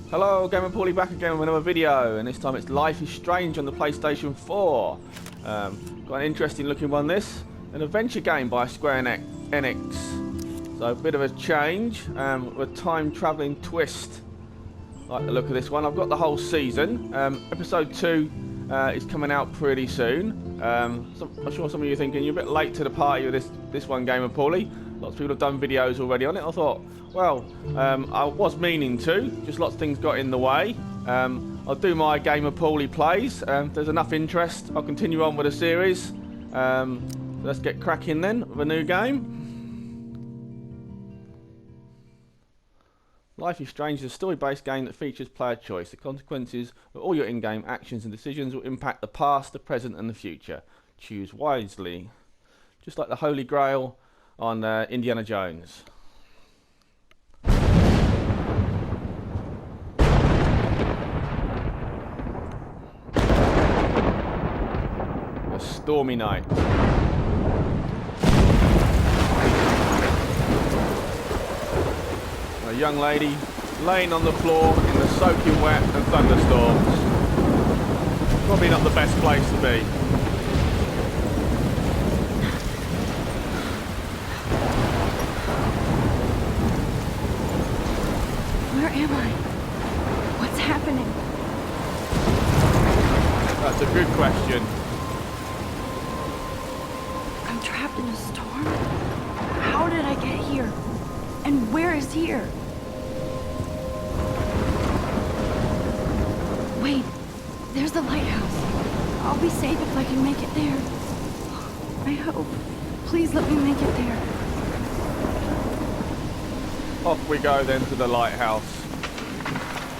Hello, Gamer Pauly back again with another video, and this time it's Life is Strange on the PlayStation 4. Got an interesting looking one this. An adventure game by Square Enix. So a bit of a change, with a time travelling twist. Like the look of this one. I've got the whole season. Episode 2 is coming out pretty soon. I'm sure some of you are thinking you're a bit late to the party with this one, Gamer Pauly. Lots of people have done videos already on it. I thought, well, I was meaning to, just lots of things got in the way. I'll do my Gamer Pauly plays. There's enough interest, I'll continue on with the series. Let's get cracking then with a new game. Life is Strange is a story-based game that features player choice. The consequences of all your in-game actions and decisions will impact the past, the present and the future. Choose wisely. Just like the Holy Grail on Indiana Jones. A stormy night. A young lady laying on the floor in the soaking wet and thunderstorms. Probably not the best place to be. Where am I? What's happening? That's a good question. I'm trapped in a storm? How did I get here? And where is here? Wait, there's the lighthouse. I'll be safe if I can make it there. I hope. Please let me make it there. Off we go then to the lighthouse.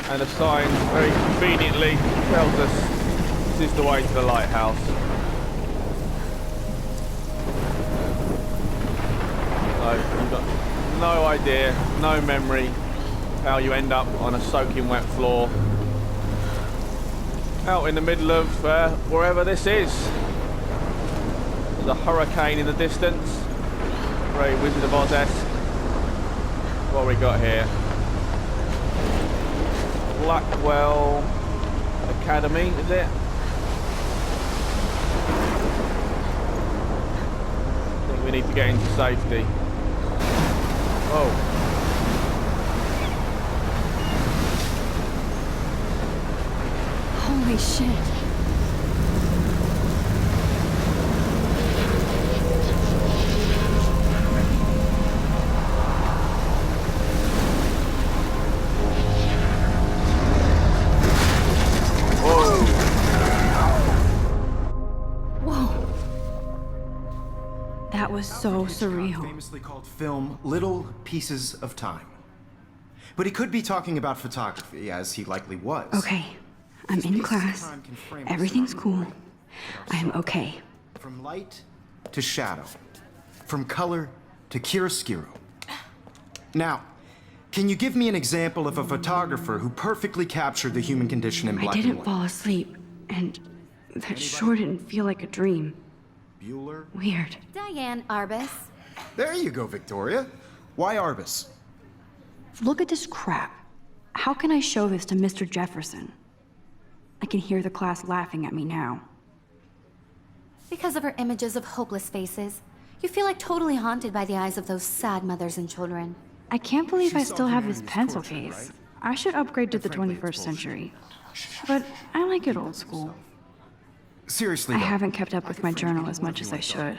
And a sign very conveniently tells us this is the way to the lighthouse. So you've got no idea, no memory how you end up on a soaking wet floor out in the middle of wherever this is. There's a hurricane in the distance, very Wizard of Oz-esque. What we got here? Blackwell Academy, is it? I think we need to get into safety. Oh. Holy shit. That was so surreal. Famously called film Little Pieces of Time. But he could be talking about photography, as he likely was. Okay, I'm in class. Everything's cool. I am okay. From light to shadow. From color to chiaroscuro. Now, can you give me an example of a photographer who perfectly captured the human condition in black and white? I didn't fall asleep, and that sure didn't feel like a dream. Bueller? Weird. Diane Arbus. There you go, Victoria. Why Arbus? Look at this crap. How can I show this to Mr. Jefferson? I can hear the class laughing at me now. Because of her images of hopeless faces, you feel like totally haunted by the eyes of those sad mothers and children. I can't believe I still have this pencil case. I should upgrade to the 21st century. But I like it old school. Seriously, I haven't kept up with my journal as much as I should.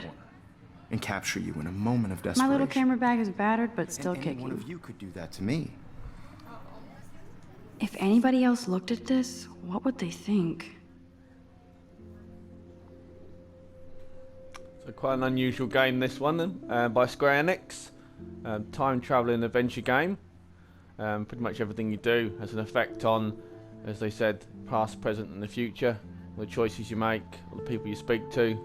And capture you in a moment of desperation. My little camera bag is battered, but still and kicking. One of you could do that to me. If anybody else looked at this, what would they think? So quite an unusual game, this one then, by Square Enix. Time traveling adventure game. Pretty much everything you do has an effect on, as they said, past, present and the future. The choices you make, or the people you speak to.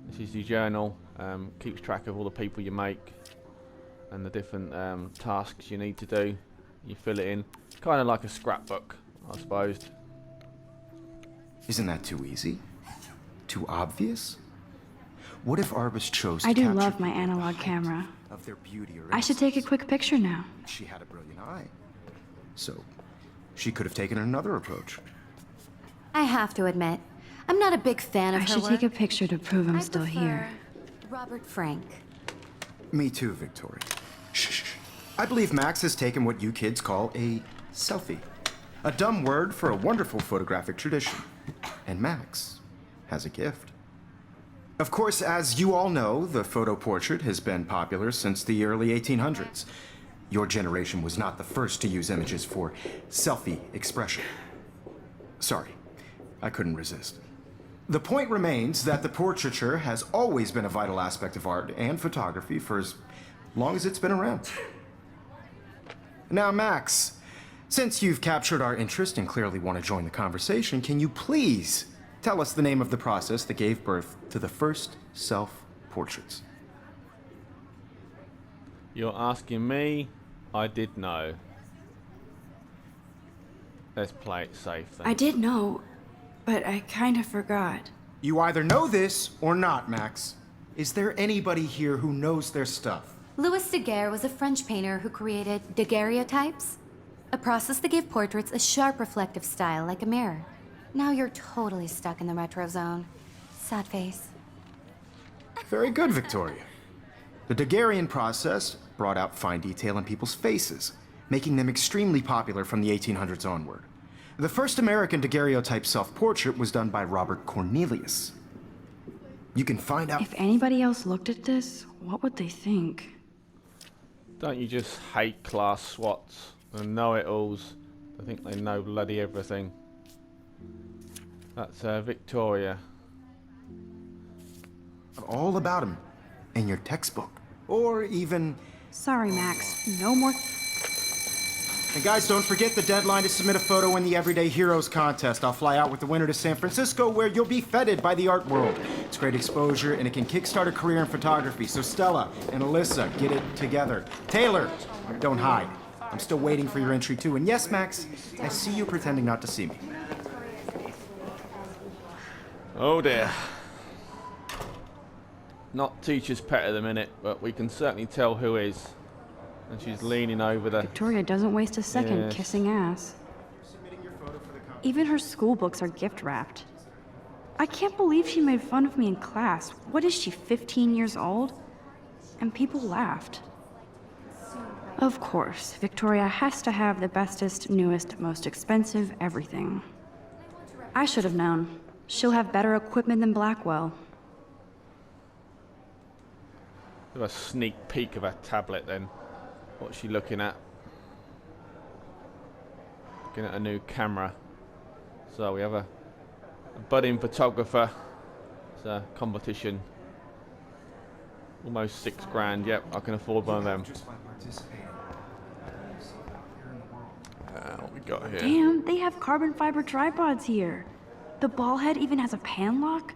This is your journal. Keeps track of all the people you make and the different tasks you need to do. You fill it in, kind of like a scrapbook, I suppose. Isn't that too easy? Too obvious? What if Arbus chose to I do capture love my people analog at the camera. height of their beauty or I should take a quick picture now. She had a brilliant eye. So, she could have taken another approach. I have to admit, I'm not a big fan of I her should work. take a picture to prove I'm I still prefer here. Robert Frank. Me too, Victoria. Shh. I believe Max has taken what you kids call a selfie. A dumb word for a wonderful photographic tradition. And Max has a gift. Of course, as you all know, the photo portrait has been popular since the early 1800s. Your generation was not the first to use images for selfie expression. Sorry, I couldn't resist. The point remains that the portraiture has always been a vital aspect of art and photography for as long as it's been around. Now, Max, since you've captured our interest and clearly want to join the conversation, can you please tell us the name of the process that gave birth to the first self-portraits? You're asking me? I did know. Let's play it safe then. I did know, but I kind of forgot. You either know this or not, Max. Is there anybody here who knows their stuff? Louis Daguerre was a French painter who created daguerreotypes, a process that gave portraits a sharp reflective style like a mirror. Now you're totally stuck in the retro zone. Sad face. Very good, Victoria. The Daguerrean process brought out fine detail in people's faces, making them extremely popular from the 1800s onward. The first American daguerreotype self-portrait was done by Robert Cornelius. You can find out... If anybody else looked at this, what would they think? Don't you just hate class swats and know-it-alls? I think they know bloody everything. That's Victoria. all about him in your textbook. Or even... Sorry, Max. No more... And guys, don't forget the deadline to submit a photo in the Everyday Heroes contest. I'll fly out with the winner to San Francisco, where you'll be feted by the art world. It's great exposure, and it can kickstart a career in photography. So Stella and Alyssa, get it together. Taylor, don't hide. I'm still waiting for your entry, too. And yes, Max, I see you pretending not to see me. Oh dear. Not teacher's pet at the minute, but we can certainly tell who is. And she's leaning over the... Victoria doesn't waste a second Yes. kissing ass. Even her school books are gift wrapped. I can't believe she made fun of me in class. What is she, 15 years old? And people laughed. Of course, Victoria has to have the bestest, newest, most expensive everything. I should have known. She'll have better equipment than Blackwell. Have a sneak peek of her tablet then. What's she looking at? Looking at a new camera. So we have a budding photographer. It's a competition. Almost $6,000. Yep, I can afford one of them. What we got here? Damn, they have carbon fiber tripods here. The ball head even has a pan lock.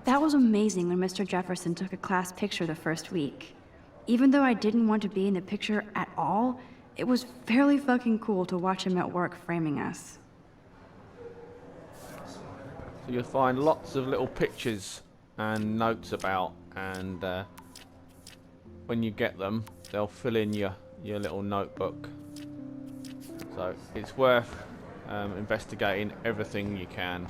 That was amazing when Mr. Jefferson took a class picture the first week. Even though I didn't want to be in the picture at all, it was fairly fucking cool to watch him at work framing us. So you'll find lots of little pictures and notes about, and when you get them, they'll fill in your little notebook. So it's worth investigating everything you can.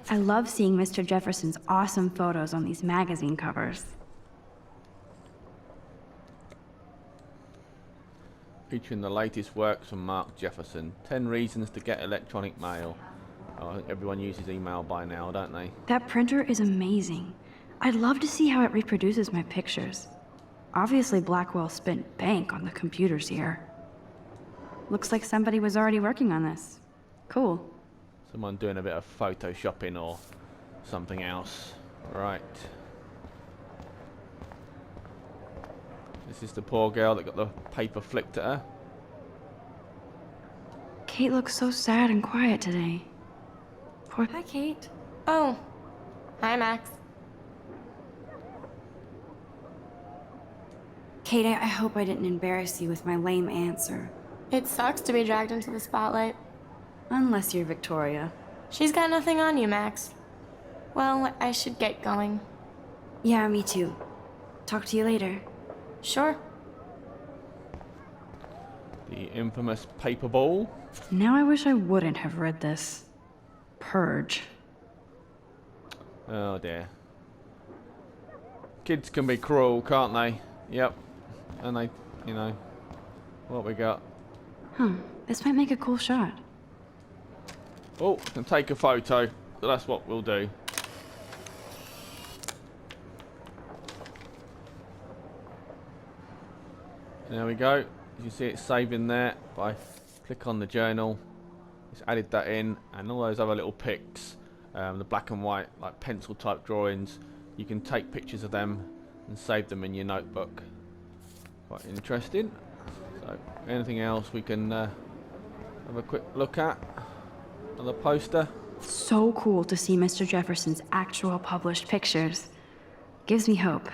I love seeing Mr. Jefferson's awesome photos on these magazine covers. Featuring the latest works from Mark Jefferson. 10 reasons to get electronic mail. Oh, I think everyone uses email by now, don't they? That printer is amazing. I'd love to see how it reproduces my pictures. Obviously, Blackwell spent bank on the computers here. Looks like somebody was already working on this. Cool. Someone doing a bit of photoshopping or something else. Right. This is the poor girl that got the paper flicked at her. Kate looks so sad and quiet today. Poor... Hi, Kate. Oh. Hi, Max. Kate, I hope I didn't embarrass you with my lame answer. It sucks to be dragged into the spotlight. Unless you're Victoria. She's got nothing on you, Max. Well, I should get going. Yeah, me too. Talk to you later. Sure. The infamous paper ball. Now I wish I wouldn't have read this. Purge. Oh dear. Kids can be cruel, can't they? Yep. And they, you know, what we got? Huh. This might make a cool shot. Oh, can take a photo. So that's what we'll do. There we go. You can see it saving there. If I click on the journal, it's added that in, and all those other little pics, the black and white, like pencil type drawings, you can take pictures of them and save them in your notebook. Quite interesting. So, anything else we can have a quick look at on the poster? So cool to see Mr. Jefferson's actual published pictures. Gives me hope.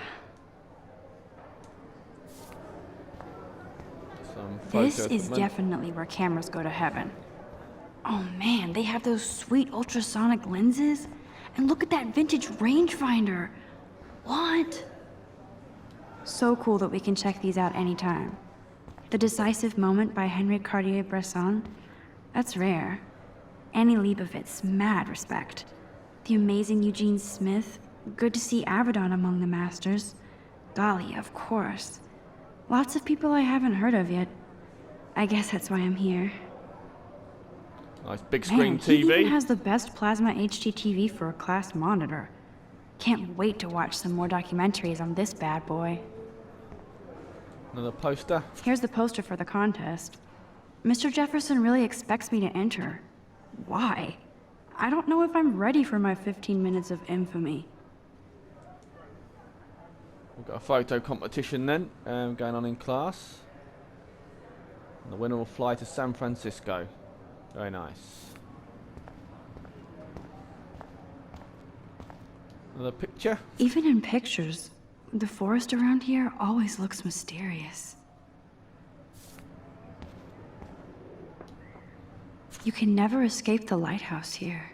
This is definitely where cameras go to heaven. Oh man, they have those sweet ultrasonic lenses. And look at that vintage rangefinder. What? So cool that we can check these out anytime. The Decisive Moment by Henry Cartier-Bresson. That's rare. Annie Leibovitz, mad respect. The amazing Eugene Smith. Good to see Avedon among the masters. Dali, of course. Lots of people I haven't heard of yet. I guess that's why I'm here. Nice big screen Man, TV. He even has the best plasma HDTV for a class monitor. Can't wait to watch some more documentaries on this bad boy. Another poster. Here's the poster for the contest. Mr. Jefferson really expects me to enter. Why? I don't know if I'm ready for my 15 minutes of infamy. We've got a photo competition then, going on in class. And the winner will fly to San Francisco. Very nice. Another picture. Even in pictures, the forest around here always looks mysterious. You can never escape the lighthouse here.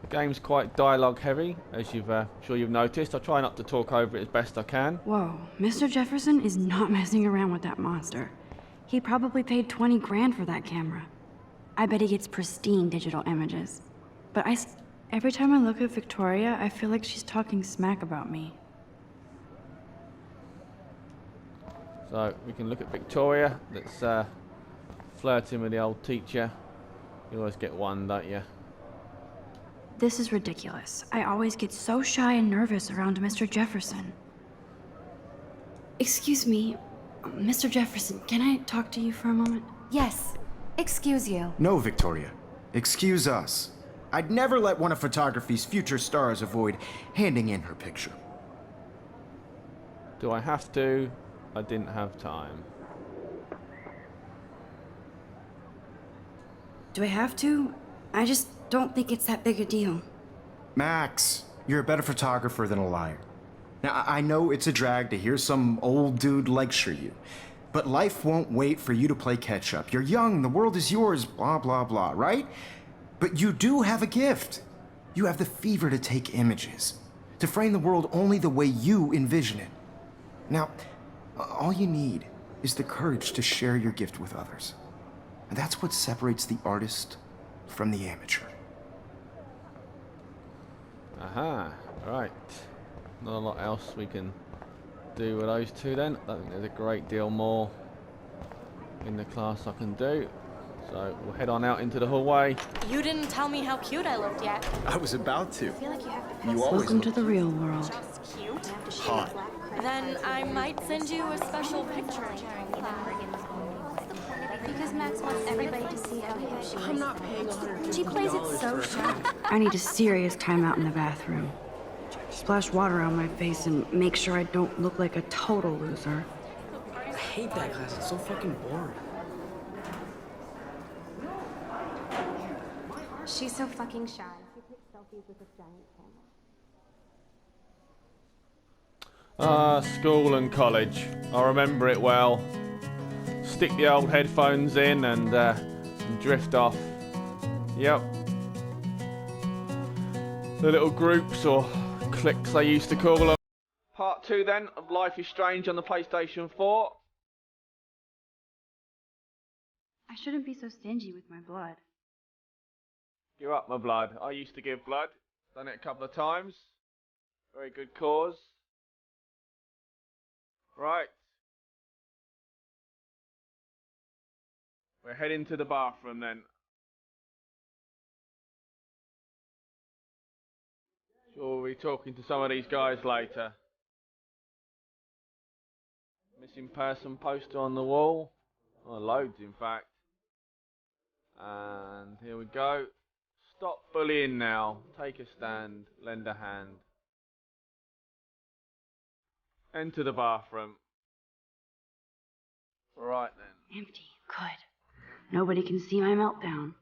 The game's quite dialogue heavy, as you've sure you've noticed. I try not to talk over it as best I can. Whoa, Mr. Jefferson is not messing around with that monster. He probably paid 20 grand for that camera. I bet he gets pristine digital images. But every time I look at Victoria, I feel like she's talking smack about me. So we can look at Victoria, that's flirting with the old teacher. You always get one, don't you? This is ridiculous. I always get so shy and nervous around Mr. Jefferson. Excuse me, Mr. Jefferson, can I talk to you for a moment? Yes. Excuse you. No, Victoria. Excuse us. I'd never let one of photography's future stars avoid handing in her picture. Do I have to? I didn't have time. Do I have to? I just don't think it's that big a deal. Max, you're a better photographer than a liar. Now, I know it's a drag to hear some old dude lecture you, but life won't wait for you to play catch-up. You're young, the world is yours, blah, blah, blah, right? But you do have a gift. You have the fever to take images, to frame the world only the way you envision it. Now, all you need is the courage to share your gift with others. And that's what separates the artist from the amateur. Aha, right. Not a lot else we can do with those two then. I don't think there's a great deal more in the class I can do. So we'll head on out into the hallway. You didn't tell me how cute I looked yet. I was about to. You Welcome to the real world. Just cute. Hot. Then I might send you a special picture. Because Max wants everybody to see how cute she is. I'm not paying $150. She plays it so sharp. I need a serious timeout in the bathroom. Splash water on my face and make sure I don't look like a total loser. I hate that class. It's so fucking boring. She's so fucking shy. She takes selfies with a giant camera. School and college. I remember it well. Stick the old headphones in and drift off. Yep. The little groups or cliques they used to call them. Part 2 then of Life is Strange on the PlayStation 4. I shouldn't be so stingy with my blood. Give up my blood. I used to give blood. Done it a couple of times. Very good cause. Right. We're heading to the bathroom then. Sure, we'll be talking to some of these guys later. Missing person poster on the wall. Oh, loads in fact. And here we go. Stop bullying now. Take a stand. Lend a hand. Enter the bathroom. Right then. Empty. Good. Nobody can see my meltdown.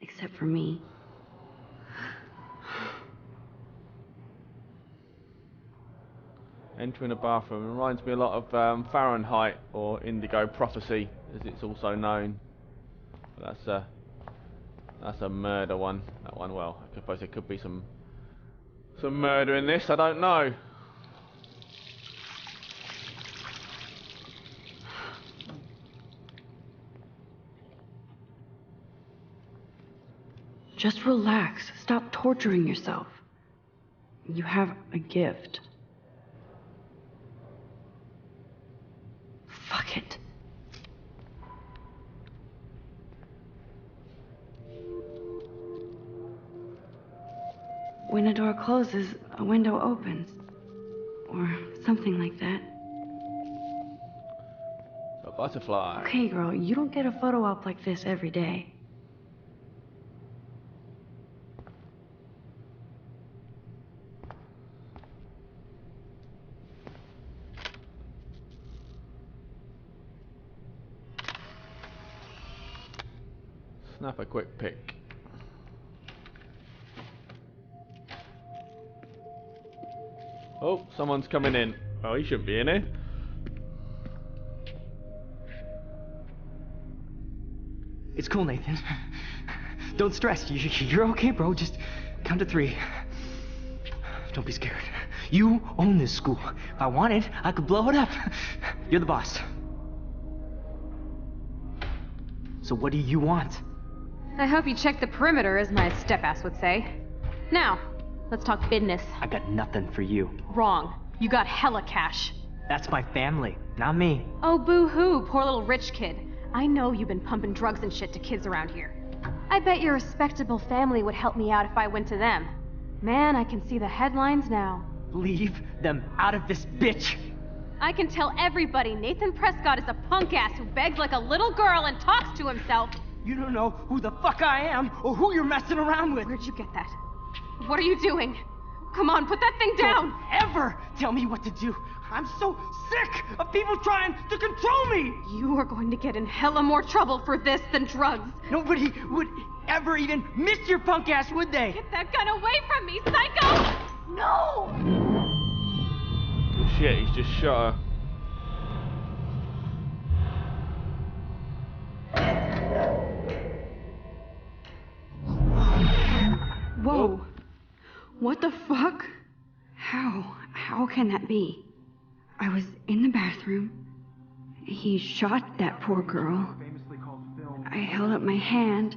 Except for me. Entering a bathroom reminds me a lot of Fahrenheit or Indigo Prophecy, as it's also known. But that's a murder one. That one, well, I suppose there could be some murder in this. I don't know. Just relax. Stop torturing yourself. You have a gift. Fuck it. When a door closes, a window opens. Or something like that. A butterfly. Okay, girl, you don't get a photo op like this every day. Snap a quick pic. Oh, someone's coming in. Oh, he shouldn't be in here. It's cool, Nathan. Don't stress. You're okay, bro. Just count to 3. Don't be scared. You own this school. If I wanted, I could blow it up. You're the boss. So what do you want? I hope you checked the perimeter, as my step-ass would say. Now, let's talk business. I got nothing for you. Wrong. You got hella cash. That's my family, not me. Oh, boo-hoo, poor little rich kid. I know you've been pumping drugs and shit to kids around here. I bet your respectable family would help me out if I went to them. Man, I can see the headlines now. Leave them out of this bitch! I can tell everybody Nathan Prescott is a punk-ass who begs like a little girl and talks to himself. You don't know who the fuck I am or who you're messing around with. Where'd you get that? What are you doing? Come on, put that thing down! Don't ever tell me what to do. I'm so sick of people trying to control me! You are going to get in hella more trouble for this than drugs. Nobody would ever even miss your punk ass, would they? Get that gun away from me, psycho! No! Oh, shit, he's just shot her. Whoa. What the fuck? How can that be? I was in the bathroom. He shot that poor girl. I held up my hand.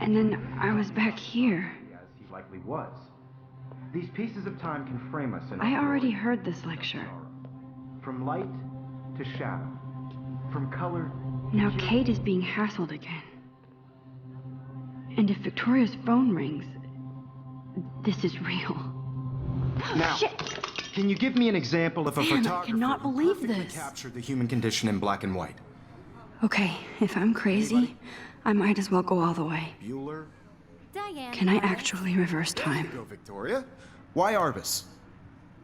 And then I was back here. As he likely was. These pieces of time can frame us in I already heard this lecture. From light to shadow. From color. Now Kate is being hassled again. And if Victoria's phone rings, this is real. Now, Shit! Can you give me an example of a Damn, I photographer cannot who believe perfectly this. captured the human condition in black and white? Okay, if I'm crazy, I might as well go all the way. Bueller? Diane. Can I actually reverse time? Go, Victoria. Why Arbus?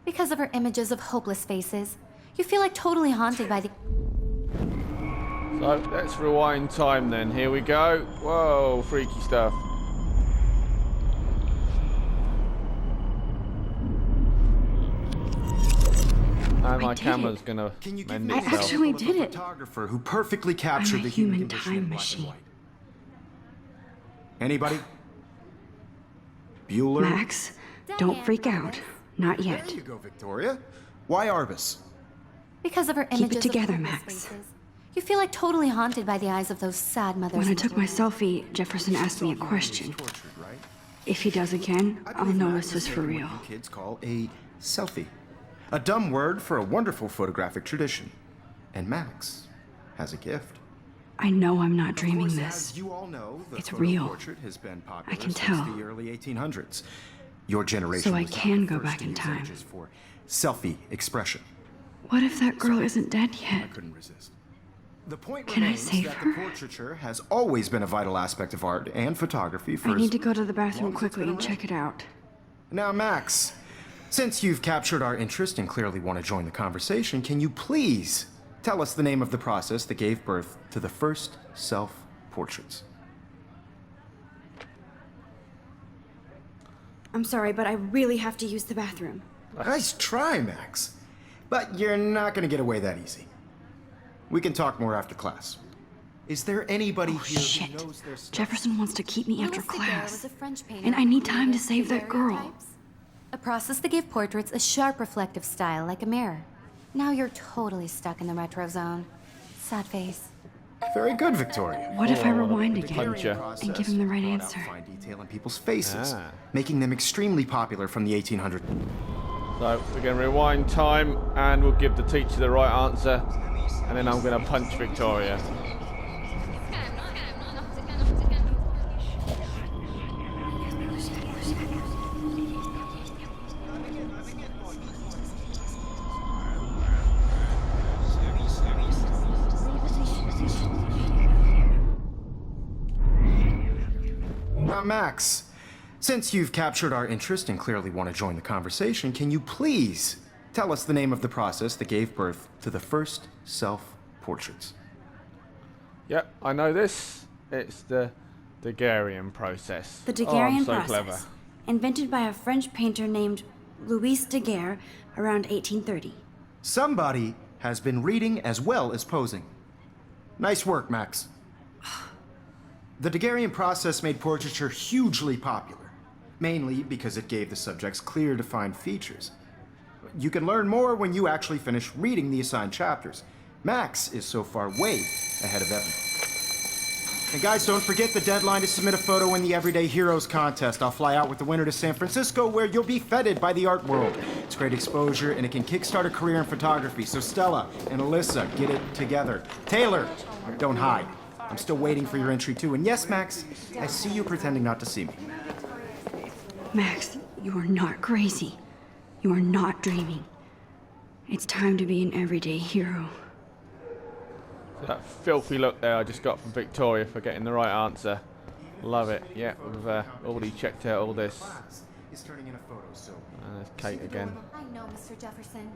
Because of her images of hopeless faces, you feel like totally haunted by the... So, let's rewind time then. Here we go. Whoa, freaky stuff. And my camera's gonna Can you give mend me an itself. actually example of did a it. photographer who perfectly I'm captured a the human human condition in time black and machine. white? Anybody? Bueller? Max, don't freak out. Not yet. There you go, Victoria. Why Arbus? Because of her Keep images it together, of hopeless Max. faces. You feel like totally haunted by the eyes of those sad mothers. When I and took my children. selfie, Jefferson asked me a question. Tortured, right? If he does again, I I'll believe know Max this is has for taken real. what you kids call a selfie. A dumb word for a wonderful photographic tradition. And Max has a gift. I know I'm not Of dreaming course, this. as you all know, the It's photo real. portrait has been popular I can since tell. the early 1800s. Your generation So I was not can the go first back to in use time. images for selfie expression. What if that girl isn't dead I yet? couldn't resist. The point Can I remains save that her? the portraiture has always been a vital aspect of art and photography for I need as to go to the bathroom long as it's quickly been and check it out. Now, Max, since you've captured our interest and clearly want to join the conversation, can you please tell us the name of the process that gave birth to the first self-portraits? I'm sorry, but I really have to use the bathroom. Nice try, Max. But you're not going to get away that easy. We can talk more after class. Is there anybody here Shit. who knows their stuff? Jefferson wants to keep me after Louis Daguerre class. was a French painter And I who need time to created save that girl. daguerreotypes, a process that gave portraits a sharp reflective style like a mirror. Now you're totally stuck in the retro zone. Sad face. Very good, Victoria. What if I rewind The again Daguerrean Puncher. and give him the right brought out answer? fine detail in people's faces, Ah. making them extremely popular from the 1800s. So we're going to rewind time and we'll give the teacher the right answer. And then I'm going to punch Victoria. Now, Max, since you've captured our interest and clearly want to join the conversation, can you please tell us the name of the process that gave birth to the first self-portraits? Yep, I know this. It's the Daguerrean process. The Oh, Daguerrean I'm so process, clever. invented by a French painter named Louis Daguerre around 1830. Somebody has been reading as well as posing. Nice work, Max. The Daguerrean process made portraiture hugely popular, mainly because it gave the subjects clear, defined features. You can learn more when you actually finish reading the assigned chapters. Max is so far way ahead of everyone. And guys, don't forget the deadline to submit a photo in the Everyday Heroes contest. I'll fly out with the winner to San Francisco, where you'll be feted by the art world. It's great exposure, and it can kickstart a career in photography. So Stella and Alyssa, get it together. Taylor, don't hide. I'm still waiting for your entry too. And yes, Max, I see you pretending not to see me. Max, you are not crazy. You are not dreaming. It's time to be an everyday hero. That filthy look there I just got from Victoria for getting the right answer. Love it. Yeah, we've already checked out all this. Is turning in a photo, so There's Kate again. I know, Mr. Jefferson.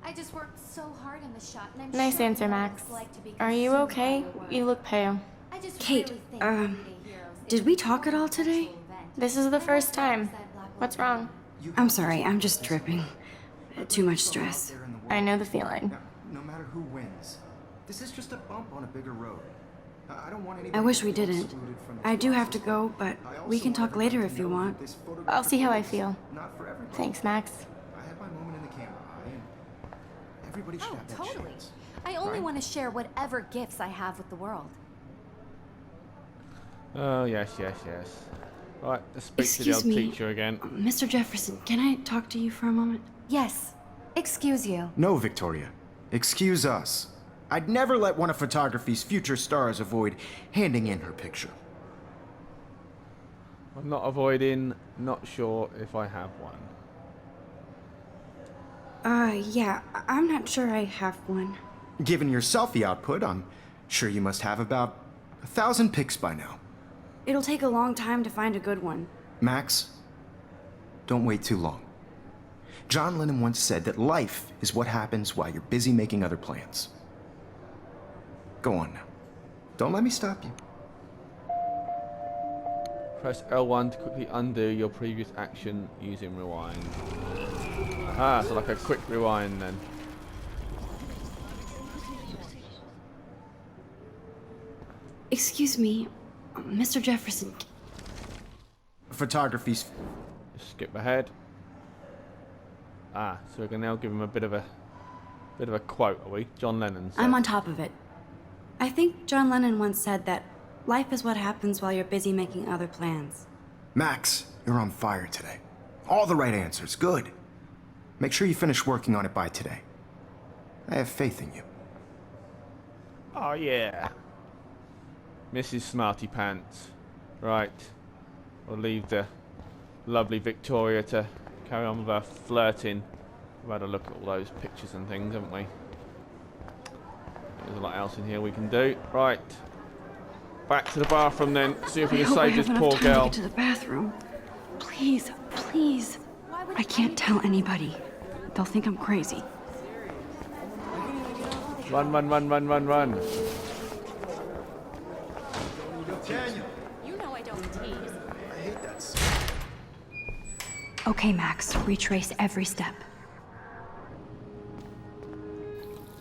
I just worked so hard in the shot, and I'm Nice sure answer, you know what Max. it's like to be Are you consumed okay? by the world. You look pale. I just Kate, really think um, Everyday Heroes is Did we talk at all today? This is the first time. What's wrong? I'm sorry, I'm just tripping. Too much stress. I know the feeling. Now, no matter who wins, this is just a bump on a bigger road. I don't want anybody I wish we to feel didn't. excluded from this I do have to process. go, but I also we can want talk everybody later to if you know want. that this I'll see how I photographic feel. is Not for everybody. Thanks, Max. I had my moment in the camera eye, and everybody should Oh, have that totally. chance. I only right? want to share whatever gifts I have with the world. Oh, yes, yes, yes. Right, let's speak to the Excuse old me, teacher again. Mr. Jefferson, can I talk to you for a moment? Yes. Excuse you. No, Victoria. Excuse us. I'd never let one of photography's future stars avoid handing in her picture. I'm not avoiding, not sure if I have one. Yeah, I'm not sure I have one. Given your selfie output, I'm sure you must have about 1,000 pics by now. It'll take a long time to find a good one. Max, don't wait too long. John Lennon once said that life is what happens while you're busy making other plans. Go on now. Don't let me stop you. Press L1 to quickly undo your previous action using rewind. Ah, so like a quick rewind then. Excuse me, Mr. Jefferson. Photography's... Just skip ahead. Ah, so we can now give him a bit of a quote, are we? John Lennon said. I'm on top of it. I think John Lennon once said that life is what happens while you're busy making other plans. Max, you're on fire today. All the right answers, good. Make sure you finish working on it by today. I have faith in you. Oh yeah. Mrs. Smarty Pants. Right. We'll leave the lovely Victoria to carry on with her flirting. We've had a look at all those pictures and things, haven't we? There's a lot else in here we can do. Right. Back to the bathroom then. See if we can save this poor girl. To get to the bathroom. Please, please. I can't tell anybody. They'll think I'm crazy. Run, run, run, run, run, run. You know I don't tease. I hate that. Okay, Max, retrace every step.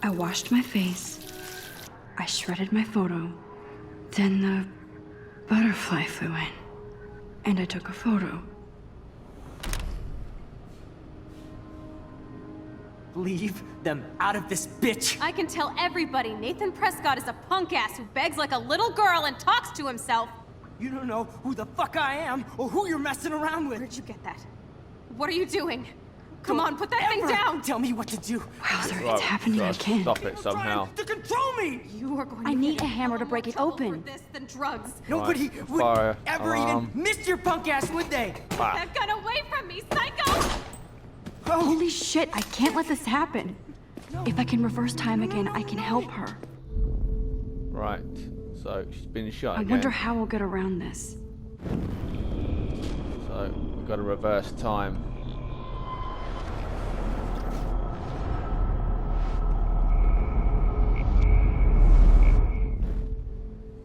I washed my face. I shredded my photo. Then the butterfly flew in. And I took a photo. Leave them out of this bitch! I can tell everybody Nathan Prescott is a punk ass who begs like a little girl and talks to himself. You don't know who the fuck I am or who you're messing around with. Where'd you get that? What are you doing? Come Don't on, put that thing ever down! Tell me what to do. Wowzer, Right, it's happening gotta again. Stop it somehow. Trying to control me! You are going I to need get a hammer to break it more trouble open. for this than drugs. Nobody Right, would fire ever alarm. even miss your punk ass, would they? Ah. That gun away from me, psycho! Holy shit, I can't let this happen. If I can reverse time again, I can help her. Right. So she's been shot I again. wonder how we'll get around this. So we've got to reverse time.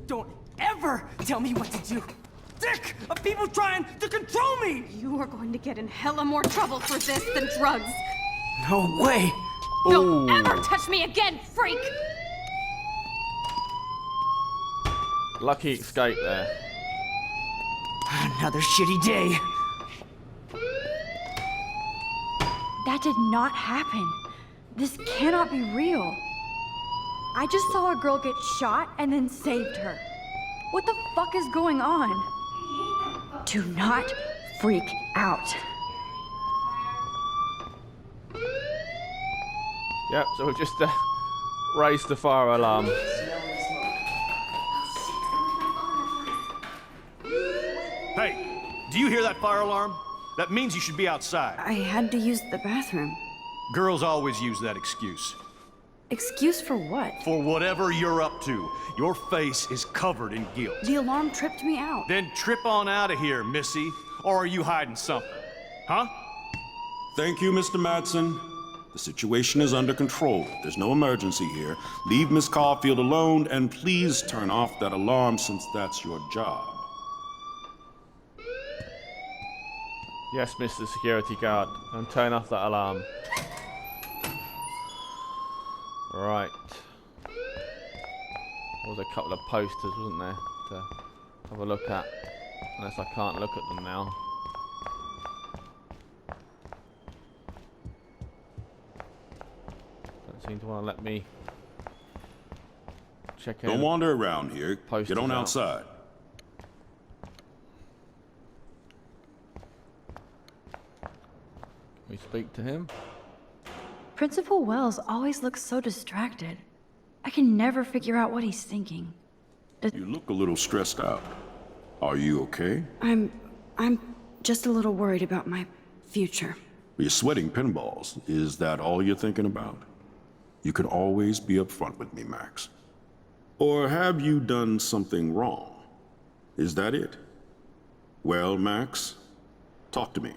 Don't ever tell me what to do. Sick of people trying to control me! You are going to get in hella more trouble for this than drugs. No way! Don't ever touch me again, freak! Lucky escape there. Another shitty day. That did not happen. This cannot be real. I just saw a girl get shot and then saved her. What the fuck is going on? Do not freak out. Yep, so we've just raised the fire alarm. Hey, do you hear that fire alarm? That means you should be outside. I had to use the bathroom. Girls always use that excuse. Excuse for what? For whatever you're up to, your face is covered in guilt. The alarm tripped me out. Then trip on out of here, Missy. Or are you hiding something? Huh? Thank you, Mr. Madsen. The situation is under control. There's no emergency here. Leave Miss Caulfield alone, and please turn off that alarm since that's your job. Yes, Mr. Security Guard. And turn off that alarm. Right. There was a couple of posters, wasn't there, to have a look at. Unless I can't look at them now. Don't seem to want to let me check out. Don't wander around here. Posters Get on out. outside. Can we speak to him? Principal Wells always looks so distracted. I can never figure out what he's thinking. You look a little stressed out. Are you okay? I'm just a little worried about my future. You're sweating pinballs. Is that all you're thinking about? You can always be upfront with me, Max. Or have you done something wrong? Is that it? Well, Max, talk to me.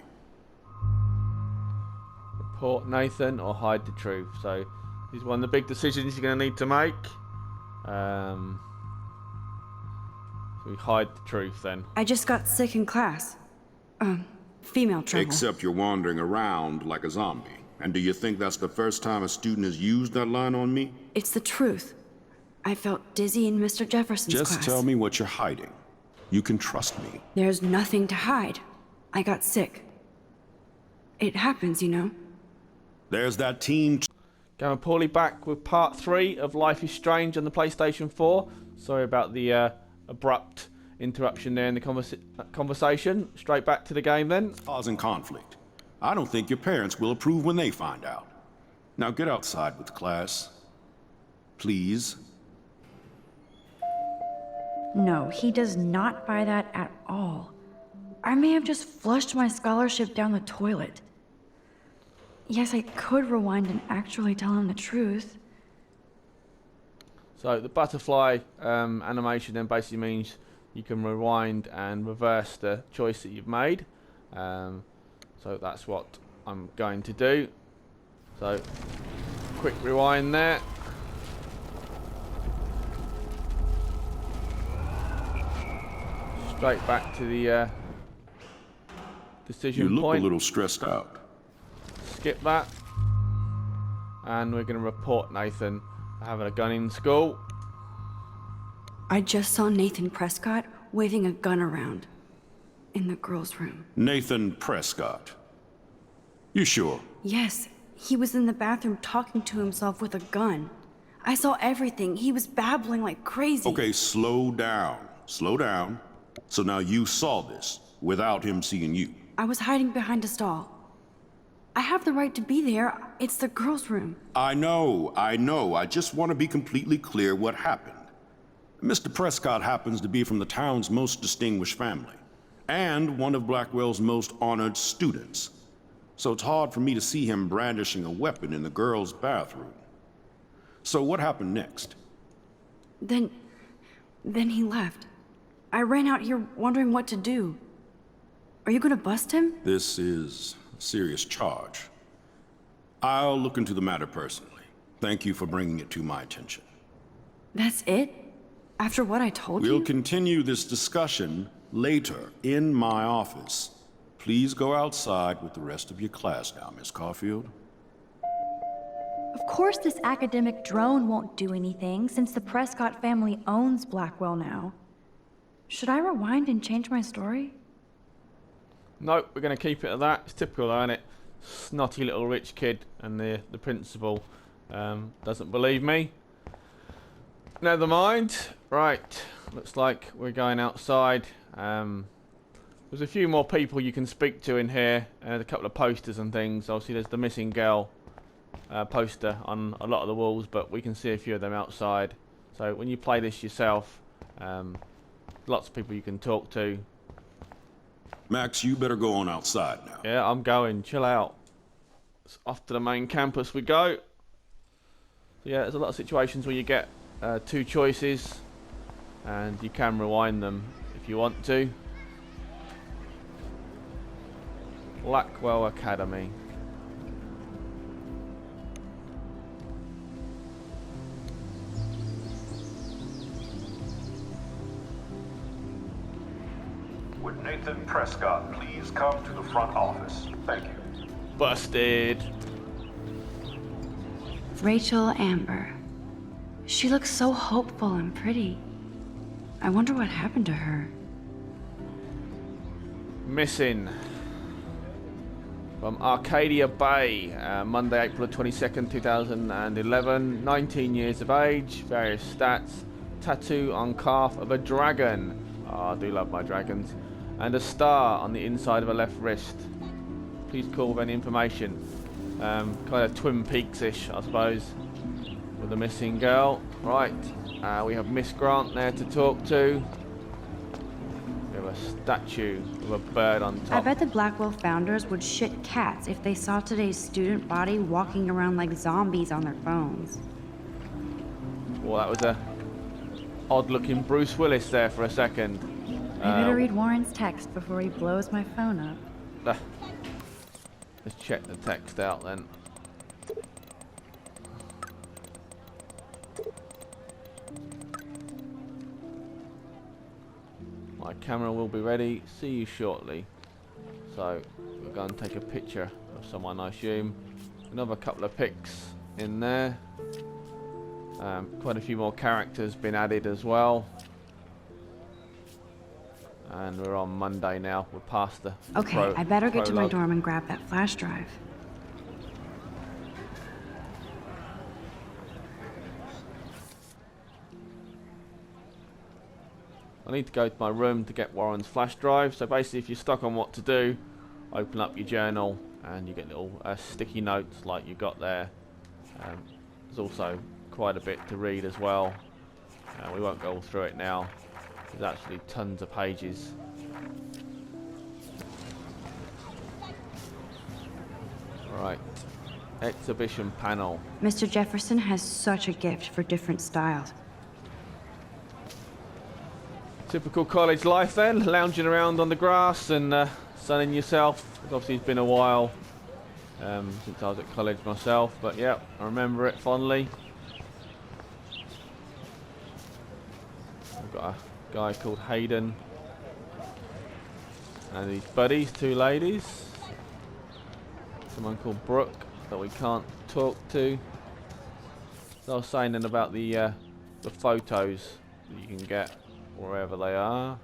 Report Nathan or hide the truth. So, this is one of the big decisions you're going to need to make. So we hide the truth then. I just got sick in class. Female trouble. Except you're wandering around like a zombie. And do you think that's the first time a student has used that line on me? It's the truth. I felt dizzy in Mr. Jefferson's class. Just tell me what you're hiding. You can trust me. There's nothing to hide. I got sick. It happens, you know. There's that team. Gamma Pauly back with part 3 of Life is Strange on the PlayStation 4. Sorry about the abrupt interruption there in the conversation. Straight back to the game then. Causing conflict. I don't think your parents will approve when they find out. Now get outside with class. Please. No, he does not buy that at all. I may have just flushed my scholarship down the toilet. Yes, I could rewind and actually tell him the truth. So the butterfly animation then basically means you can rewind and reverse the choice that you've made. So that's what I'm going to do. So quick rewind there. Straight back to the decision point. You look a little stressed out. Skip that. And we're going to report Nathan having a gun in school. I just saw Nathan Prescott waving a gun around in the girls' room. Nathan Prescott. You sure? Yes, he was in the bathroom talking to himself with a gun. I saw everything. He was babbling like crazy. Okay, slow down. Slow down. So now you saw this without him seeing you. I was hiding behind a stall. I have the right to be there. It's the girls' room. I know. I just want to be completely clear what happened. Mr. Prescott happens to be from the town's most distinguished family, and one of Blackwell's most honored students. So it's hard for me to see him brandishing a weapon in the girls' bathroom. So what happened next? Then he left. I ran out here wondering what to do. Are you gonna bust him? This is a serious charge. I'll look into the matter personally. Thank you for bringing it to my attention. That's it? After what I told you? We'll continue this discussion later in my office. Please go outside with the rest of your class now, Miss Caulfield. Of course this academic drone won't do anything, since the Prescott family owns Blackwell now. Should I rewind and change my story? Nope, we're going to keep it at that. It's typical, isn't it? Snotty little rich kid, and the principal doesn't believe me. Never mind. Right, looks like we're going outside. There's a few more people you can speak to in here, and a couple of posters and things. Obviously there's the missing girl poster on a lot of the walls, but we can see a few of them outside. So when you play this yourself, lots of people you can talk to. Max, you better go on outside now. Yeah, I'm going. Chill out. It's off to the main campus we go. So yeah, there's a lot of situations where you get two choices, and you can rewind them if you want to. Blackwell Academy. Would Nathan Prescott please come to the front office? Thank you. Busted. Rachel Amber. She looks so hopeful and pretty. I wonder what happened to her. Missing. From Arcadia Bay, Monday, April 22nd, 2011. 19 years of age, various stats. Tattoo on calf of a dragon. Oh, I do love my dragons. And a star on the inside of her left wrist. Please call with any information. Kind of Twin Peaks-ish, I suppose, with the missing girl. Right, we have Miss Grant there to talk to. We have a statue with a bird on top. I bet the Blackwell founders would shit cats if they saw today's student body walking around like zombies on their phones. Well, that was a odd-looking Bruce Willis there for a second. I better read Warren's text before he blows my phone up. Let's check the text out then. My camera will be ready. See you shortly. So we're going to take a picture of someone, I assume. Another couple of pics in there. Quite a few more characters been added as well. And we're on Monday now. We're past the Okay, I better get to my dorm and grab that flash drive. I need to go to my room to get Warren's flash drive. So basically, if you're stuck on what to do, open up your journal and you get little sticky notes like you got there. There's also quite a bit to read as well. We won't go all through it now. There's actually tons of pages. Right, exhibition panel. Mr. Jefferson has such a gift for different styles. Typical college life then, lounging around on the grass and sunning yourself. Obviously it's been a while since I was at college myself, but yeah, I remember it fondly. I've got a guy called Hayden and his buddies, two ladies. Someone called Brooke that we can't talk to. So I was saying then about the photos that you can get wherever they are.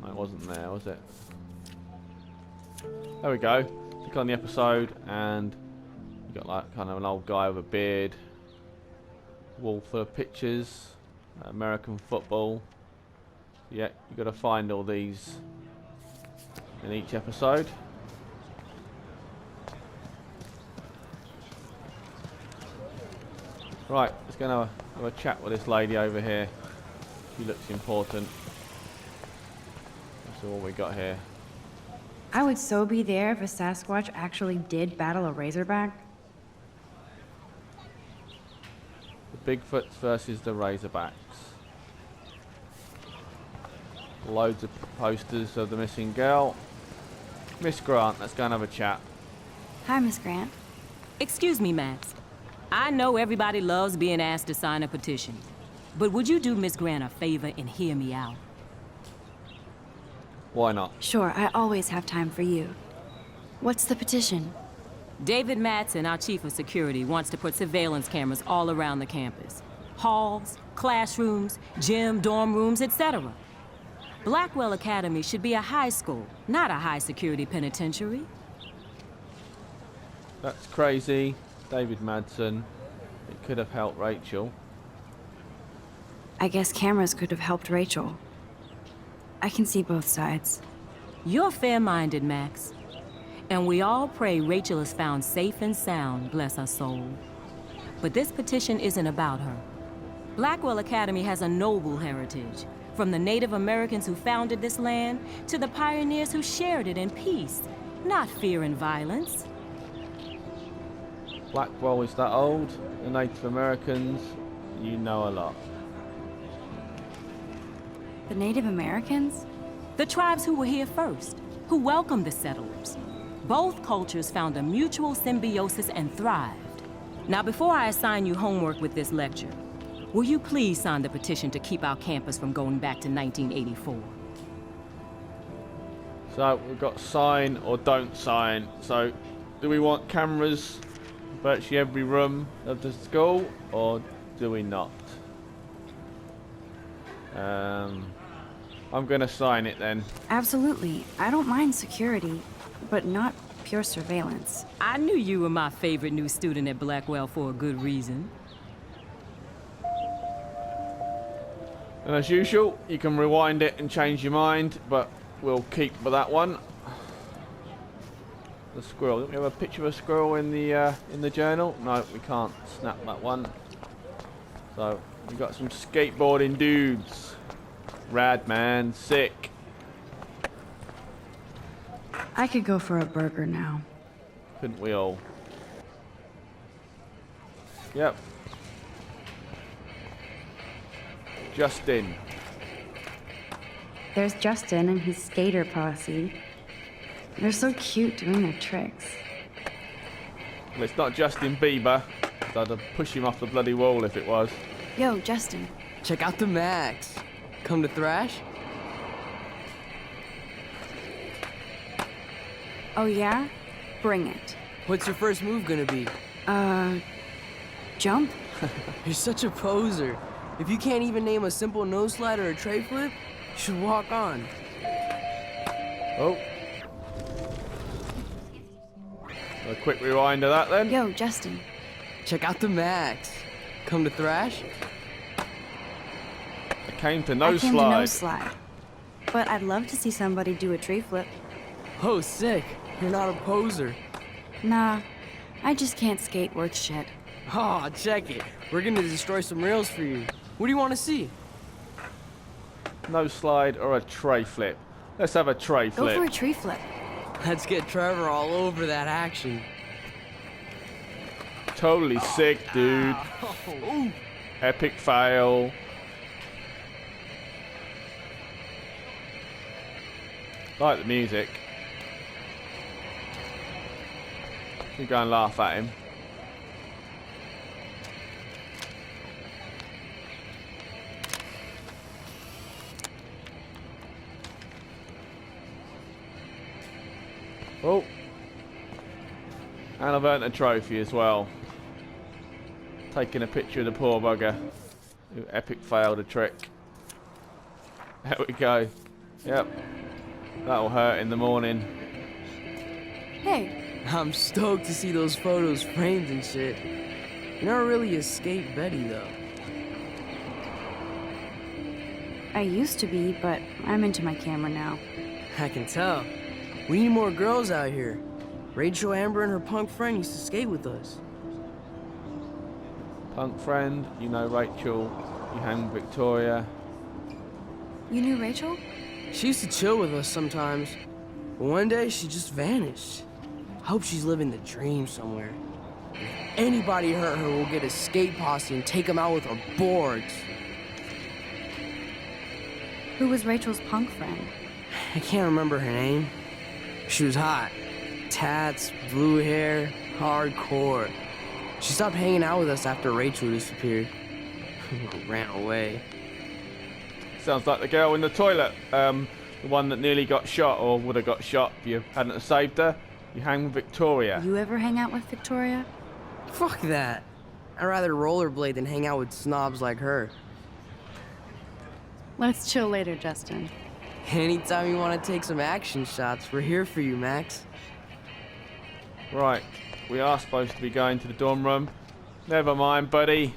No, it wasn't there, was it? There we go. Click on the episode and you got like kind of an old guy with a beard. Wall full of pictures. American football. Yeah, you got to find all these in each episode. Right, let's go and have a chat with this lady over here. She looks important. That's all we got here. I would so be there if a Sasquatch actually did battle a Razorback. The Bigfoots versus the Razorbacks. Loads of posters of the missing girl. Miss Grant, let's go and have a chat. Hi, Miss Grant. Excuse me, Max. I know everybody loves being asked to sign a petition, but would you do Miss Grant a favor and hear me out? Why not? Sure, I always have time for you. What's the petition? David Madsen, our chief of security, wants to put surveillance cameras all around the campus. Halls, classrooms, gym, dorm rooms, etc. Blackwell Academy should be a high school, not a high-security penitentiary. That's crazy. David Madsen. It could have helped Rachel. I guess cameras could have helped Rachel. I can see both sides. You're fair-minded, Max. And we all pray Rachel is found safe and sound, bless her soul. But this petition isn't about her. Blackwell Academy has a noble heritage, from the Native Americans who founded this land to the pioneers who shared it in peace, not fear and violence. Blackwell is that old. The Native Americans, you know a lot. The Native Americans? The tribes who were here first, who welcomed the settlers. Both cultures found a mutual symbiosis and thrived. Now, before I assign you homework with this lecture, will you please sign the petition to keep our campus from going back to 1984? So, we've got sign or don't sign. So, do we want cameras in virtually every room of the school, or do we not? I'm gonna sign it then. Absolutely. I don't mind security, but not pure surveillance. I knew you were my favorite new student at Blackwell for a good reason. And as usual, you can rewind it and change your mind, but we'll keep with that one. The squirrel. Don't we have a picture of a squirrel in the journal? No, we can't snap that one. So we got some skateboarding dudes. Rad, man, sick. I could go for a burger now. Couldn't we all? Yep. Justin. There's Justin and his skater posse. They're so cute doing their tricks. Well, it's not Justin Bieber. I'd have pushed him off the bloody wall if it was. Yo, Justin. Check out the Max. Come to thrash? Oh yeah? Bring it. What's your first move gonna be? Jump? You're such a poser. If you can't even name a simple nose slide or a tray flip, you should walk on. Oh. A quick rewind of that then. Yo, Justin. Check out the Max. Come to thrash? I came to I no came to slide. no slide. But I'd love to see somebody do a tree flip. Oh, sick. You're not a poser. Nah, I just can't skate worth shit. Oh, check it. We're gonna destroy some rails for you. What do you want to see? No slide or a tray flip. Let's have a tray Go flip. for a tree flip. Let's get Trevor all over that action. Totally sick, dude. Ooh. Epic fail. Like the music. You go and laugh at him. Oh. And I've earned a trophy as well. Taking a picture of the poor bugger who epic failed a trick. There we go. Yep. That'll hurt in the morning. Hey. I'm stoked to see those photos framed and shit. You never really escaped Betty, though. I used to be, but I'm into my camera now. I can tell. We need more girls out here. Rachel, Amber, and her punk friend used to skate with us. Punk friend, you know Rachel, you hang with Victoria. You knew Rachel? She used to chill with us sometimes. But one day, she just vanished. I hope she's living the dream somewhere. If anybody hurt her, we'll get a skate posse and take them out with our boards. Who was Rachel's punk friend? I can't remember her name. She was hot. Tats, blue hair, hardcore. She stopped hanging out with us after Rachel disappeared. Ran away. Sounds like the girl in the toilet. The one that nearly got shot or would have got shot if you hadn't have saved her. You hang with Victoria. You ever hang out with Victoria? Fuck that. I'd rather rollerblade than hang out with snobs like her. Let's chill later, Justin. Anytime you want to take some action shots, we're here for you, Max. Right, we are supposed to be going to the dorm room. Never mind, buddy.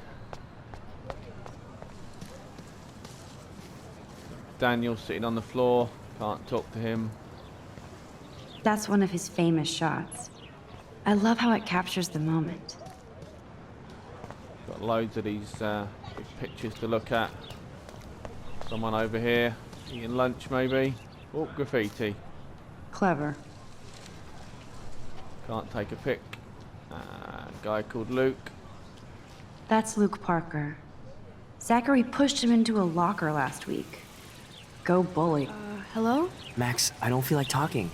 Daniel's sitting on the floor. Can't talk to him. That's one of his famous shots. I love how it captures the moment. Got loads of these big pictures to look at. Someone over here eating lunch, maybe. Oh, graffiti. Clever. Can't take a pic. Guy called Luke. That's Luke Parker. Zachary pushed him into a locker last week. Go bully. Hello? Max, I don't feel like talking.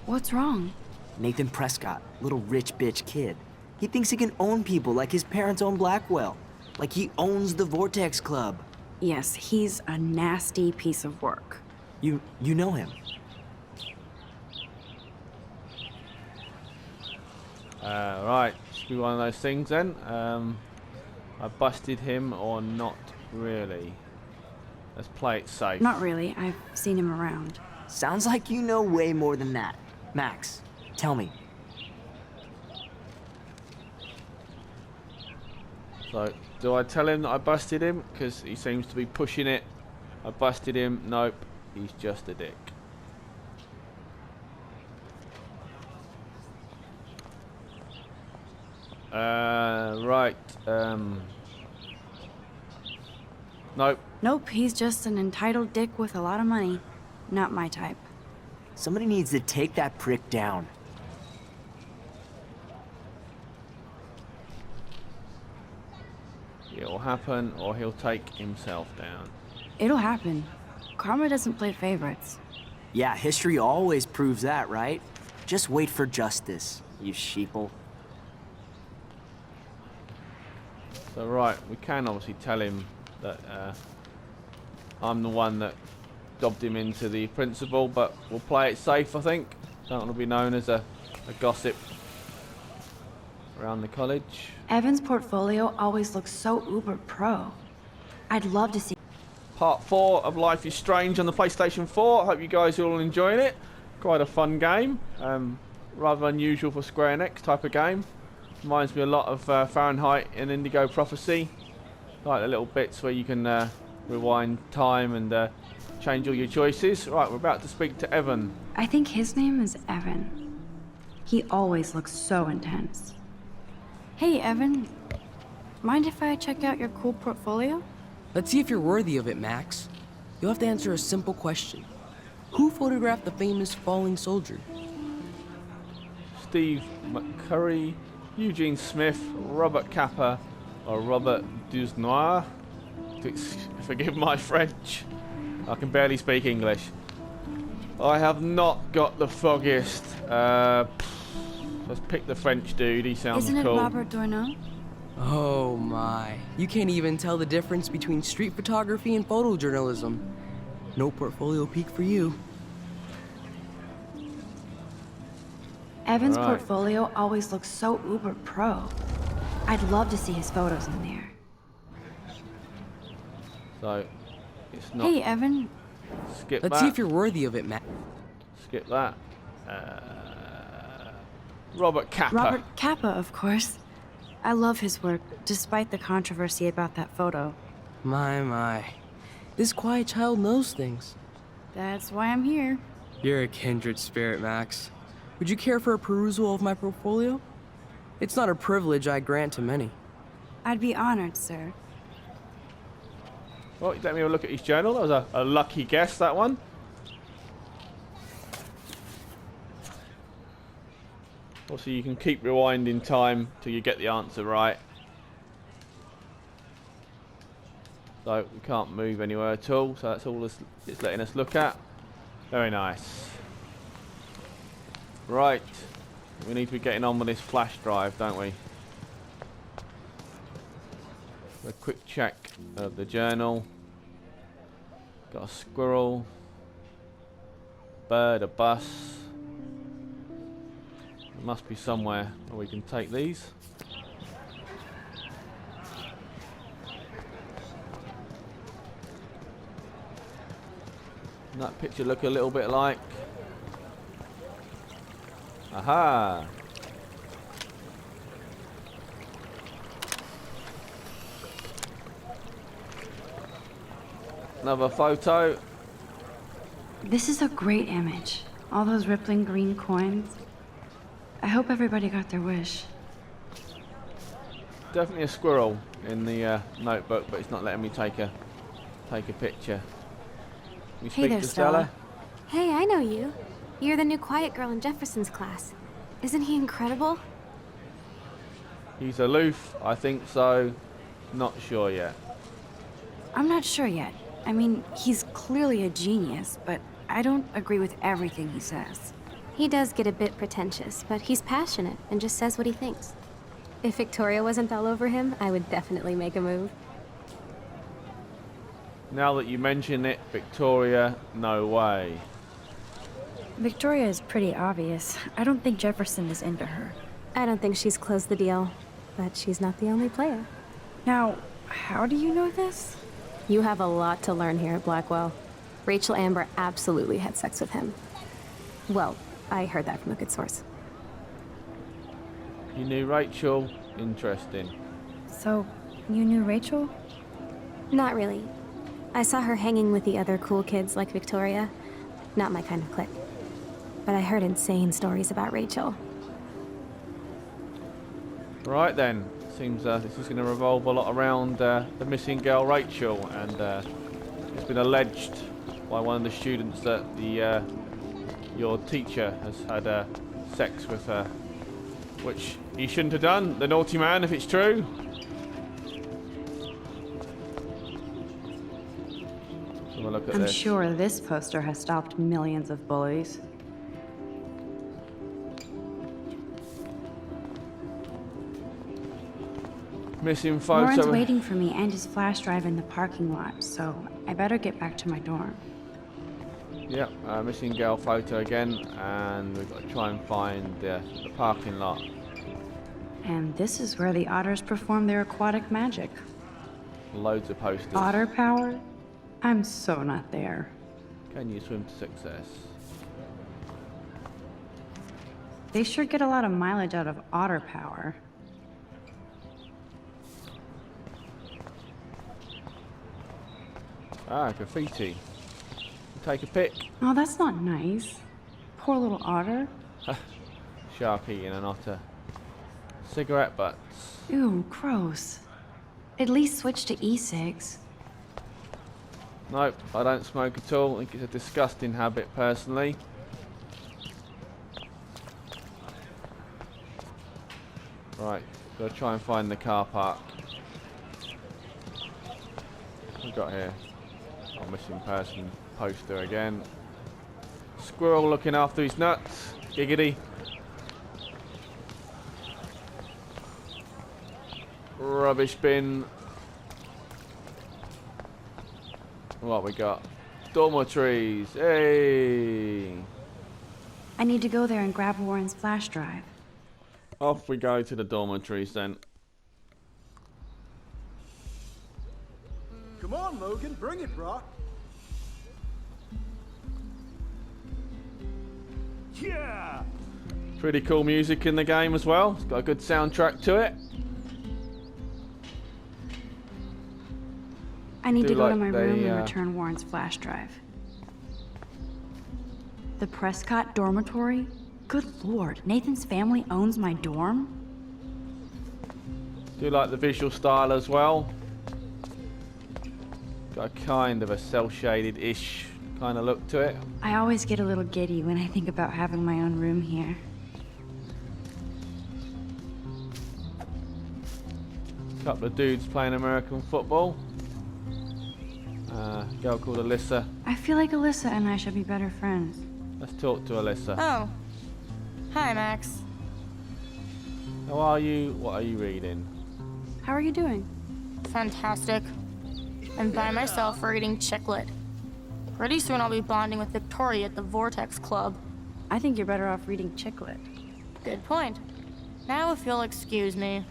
What's wrong? Nathan Prescott, little rich bitch kid. He thinks he can own people like his parents own Blackwell. Like he owns the Vortex Club. Yes, he's a nasty piece of work. You know him? Right, should be one of those things then. I busted him or not really? Let's play it safe. Not really. I've seen him around. Sounds like you know way more than that. Max, tell me. So, do I tell him that I busted him? Because he seems to be pushing it. I busted him. Nope, he's just a dick. Right. Nope. Nope, he's just an entitled dick with a lot of money. Not my type. Somebody needs to take that prick down. It'll happen, or he'll take himself down. It'll happen. Karma doesn't play favorites. Yeah, history always proves that, right? Just wait for justice, you sheeple. So right, we can obviously tell him that I'm the one that dobbed him into the principal, but we'll play it safe, I think. Don't want to be known as a gossip around the college. Evan's portfolio always looks so uber pro. I'd love to see. Part 4 of Life is Strange on the PlayStation 4. Hope you guys are all enjoying it. Quite a fun game. Rather unusual for Square Enix type of game. Reminds me a lot of Fahrenheit and Indigo Prophecy. Like the little bits where you can rewind time and change all your choices. Right, we're about to speak to Evan. I think his name is Evan. He always looks so intense. Hey, Evan. Mind if I check out your cool portfolio? Let's see if you're worthy of it, Max. You'll have to answer a simple question. Who photographed the famous falling soldier? Steve McCurry, Eugene Smith, Robert Capa, or Robert DontNod. Forgive my French. I can barely speak English. I have not got the foggiest. Let's pick the French dude. He sounds cool. Isn't it Robert DontNod? Oh my. You can't even tell the difference between street photography and photojournalism. No portfolio peek for you. Evan's portfolio always looks so uber pro. I'd love to see his photos in there. So, it's not... Hey, Evan. Skip Let's that. see if you're worthy of it, Max. Skip that. Robert Capa. Robert Capa, of course. I love his work, despite the controversy about that photo. My. This quiet child knows things. That's why I'm here. You're a kindred spirit, Max. Would you care for a perusal of my portfolio? It's not a privilege I grant to many. I'd be honored, sir. Well, you let me have a look at his journal. That was a lucky guess, that one. Also, you can keep rewinding time till you get the answer right. So, we can't move anywhere at all, so that's all it's letting us look at. Very nice. Right. We need to be getting on with this flash drive, don't we? A quick check of the journal. Got a squirrel, bird, a bus. There must be somewhere where we can take these. Doesn't that picture look a little bit like? Aha! Another photo. This is a great image. All those rippling green coins. I hope everybody got their wish. Definitely a squirrel in the notebook, but it's not letting me take a picture. You Hey speak there, to Stella. Hey, I know you. You're the new quiet girl in Jefferson's class. Isn't he incredible? He's aloof, I think so. Not sure yet. I'm not sure yet. I mean, he's clearly a genius, but I don't agree with everything he says. He does get a bit pretentious, but he's passionate and just says what he thinks. If Victoria wasn't all over him, I would definitely make a move. Now that you mention it, Victoria, no way. Victoria is pretty obvious. I don't think Jefferson is into her. I don't think she's closed the deal, but she's not the only player. Now, how do you know this? You have a lot to learn here at Blackwell. Rachel Amber absolutely had sex with him. Well, I heard that from a good source. You knew Rachel? Interesting. So, you knew Rachel? Not really. I saw her hanging with the other cool kids like Victoria. Not my kind of clique. But I heard insane stories about Rachel. Right then. Seems this is going to revolve a lot around the missing girl Rachel, and it's been alleged by one of the students that your teacher has had sex with her, which he shouldn't have done, the naughty man, if it's true. Have a look at I'm this. sure this poster has stopped millions of bullies. Missing photo. Lauren's waiting for me and his flash drive in the parking lot, so I better get back to my dorm. Yep, missing girl photo again, and we've got to try and find the parking lot. And this is where the otters perform their aquatic magic. Loads of posters. Otter power? I'm so not there. Can you swim to success? They sure get a lot of mileage out of otter power. Ah, graffiti. Take a pic. Oh, that's not nice. Poor little otter. Shark eating an otter. Cigarette butts. Ew, gross. At least switch to e-cigs. Nope, I don't smoke at all. I think it's a disgusting habit, personally. Right, gotta try and find the car park. What we got here? Oh, missing person poster again. Squirrel looking after his nuts. Giggity. Rubbish bin. What we got? Dormitories. Hey! I need to go there and grab Warren's flash drive. Off we go to the dormitories then. Come on, Logan, bring it, Brock. Yeah! Pretty cool music in the game as well. It's got a good soundtrack to it. I need to go to my room and return Warren's flash drive. The Prescott dormitory? Good lord, Nathan's family owns my dorm? Do like the visual style as well. Got a kind of a cel-shaded-ish kind of look to it. I always get a little giddy when I think about having my own room here. Couple of dudes playing American football. Girl called Alyssa. I feel like Alyssa and I should be better friends. Let's talk to Alyssa. Oh. Hi, Max. How are you? What are you reading? How are you doing? Fantastic. I'm by myself reading Chicklet. Pretty soon I'll be bonding with Victoria at the Vortex Club. I think you're better off reading Chicklet. Good point. Now if you'll excuse me.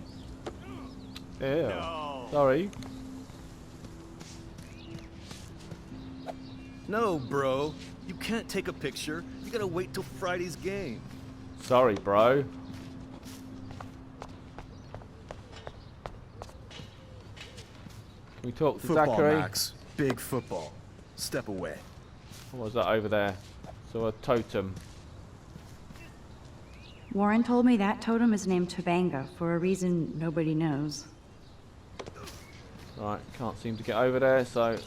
Ew. No. Sorry. No, bro. You can't take a picture. You gotta wait till Friday's game. Sorry, bro. Can we talk to Football, Zachary? Max. Big football. Step away. What was that over there? So a totem. Warren told me that totem is named Tobanga for a reason nobody knows. Right, can't seem to get over there, so...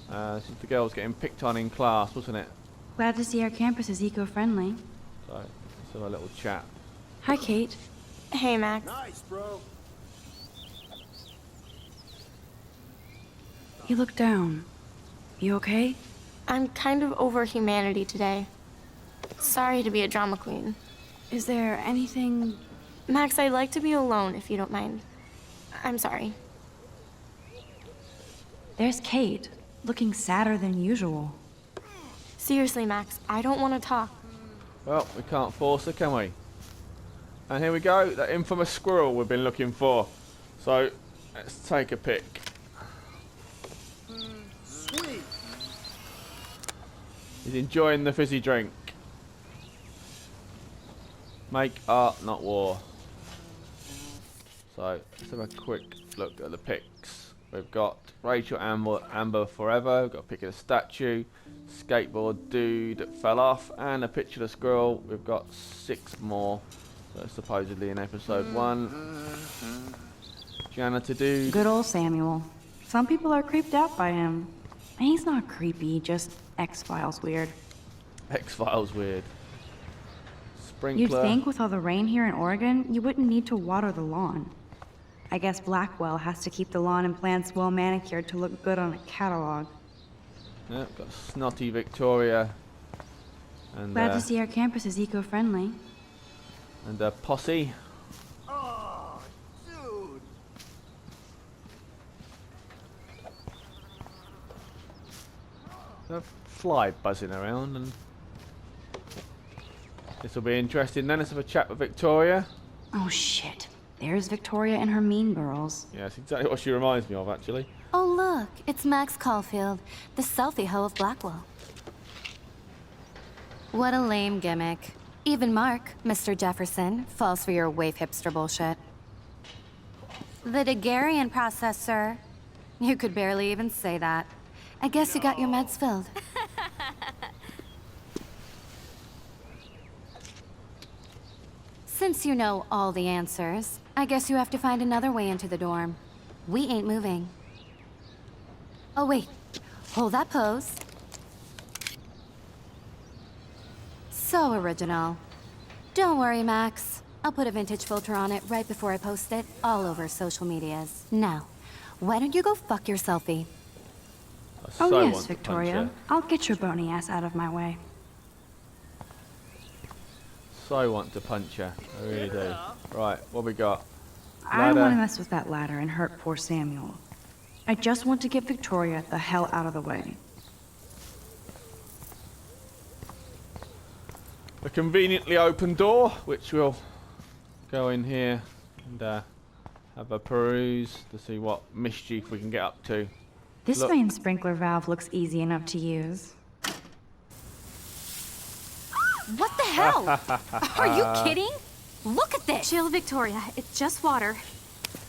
this is the girl was getting picked on in class, wasn't it? Glad to see our campus is eco-friendly. So, let's have a little chat. Hi, Kate. Hey, Max. Nice, bro. You look down. You okay? I'm kind of over humanity today. Sorry to be a drama queen. Is there anything... Max, I'd like to be alone if you don't mind. I'm sorry. There's Kate, looking sadder than usual. Seriously, Max, I don't want to talk. Well, we can't force her, can we? And here we go, that infamous squirrel we've been looking for. So, let's take a pic. Sweet. He's enjoying the fizzy drink. Make art, not war. So, let's have a quick look at the pics. We've got Rachel Amber Forever, we've got a pic of the statue, skateboard dude that fell off, and a picture of the squirrel. We've got 6 more, so supposedly in episode 1. Janitor dude. Good old Samuel. Some people are creeped out by him. And he's not creepy, just X-Files weird. X-Files weird. Sprinkler. You'd think with all the rain here in Oregon, you wouldn't need to water the lawn. I guess Blackwell has to keep the lawn and plants well manicured to look good on a catalog. Yep, got snotty Victoria. And, Glad to see our campus is eco-friendly. And a posse. Oh, dude. A fly buzzing around, and this will be interesting. Then let's have a chat with Victoria. Oh shit. There's Victoria and her mean girls. Yeah, that's exactly what she reminds me of, actually. Oh, look, it's Max Caulfield, the selfie hoe of Blackwell. What a lame gimmick. Even Mark, Mr. Jefferson, falls for your wave hipster bullshit. The Daguerrean process, sir. You could barely even say that. I guess you got your meds filled. Since you know all the answers, I guess you have to find another way into the dorm. We ain't moving. Oh wait, hold that pose. So original. Don't worry, Max. I'll put a vintage filter on it right before I post it all over social medias. Now, why don't you go fuck your selfie? Oh yes, Victoria. I'll get your bony ass out of my way. So I want to punch her. I really do. Right, what we got? I don't want to mess with that ladder and hurt poor Samuel. I just want to get Victoria the hell out of the way. A conveniently open door, which we'll go in here and have a peruse to see what mischief we can get up to. This main sprinkler valve looks easy enough to use. What the hell? Are you kidding? Look at this! Chill, Victoria. It's just water.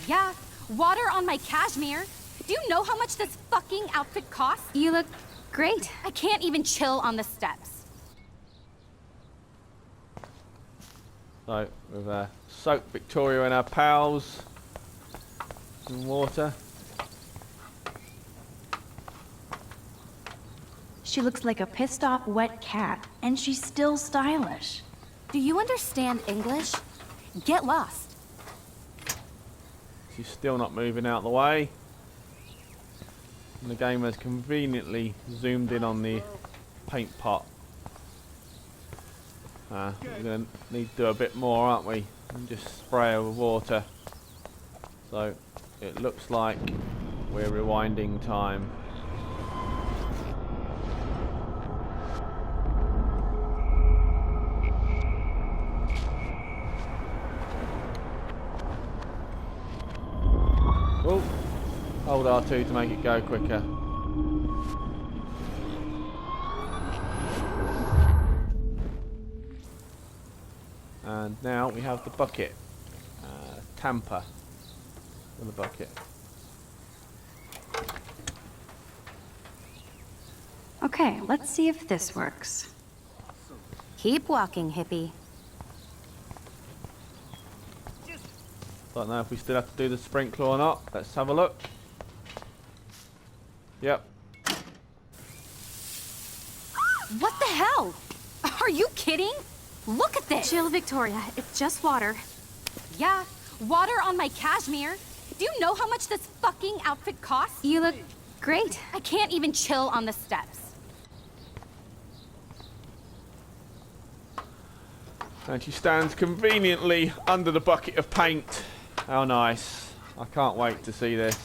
Yeah, water on my cashmere. Do you know how much this fucking outfit costs? You look great. I can't even chill on the steps. So, we've soaked Victoria and our pals in water. She looks like a pissed off wet cat, and she's still stylish. Do you understand English? Get lost. She's still not moving out of the way. And the game has conveniently zoomed in on the paint pot. We're going to need to do a bit more, aren't we? And just spray her with water. So it looks like we're rewinding time. Oh, hold R2 to make it go quicker. And now we have the bucket. Tamper with the bucket. Okay, let's see if this works. Keep walking, hippie. Don't know if we still have to do the sprinkler or not. Let's have a look. Yep. What the hell? Are you kidding? Look at this! Chill, Victoria. It's just water. Yeah, water on my cashmere. Do you know how much this fucking outfit costs? You look great. I can't even chill on the steps. And she stands conveniently under the bucket of paint. How nice. I can't wait to see this.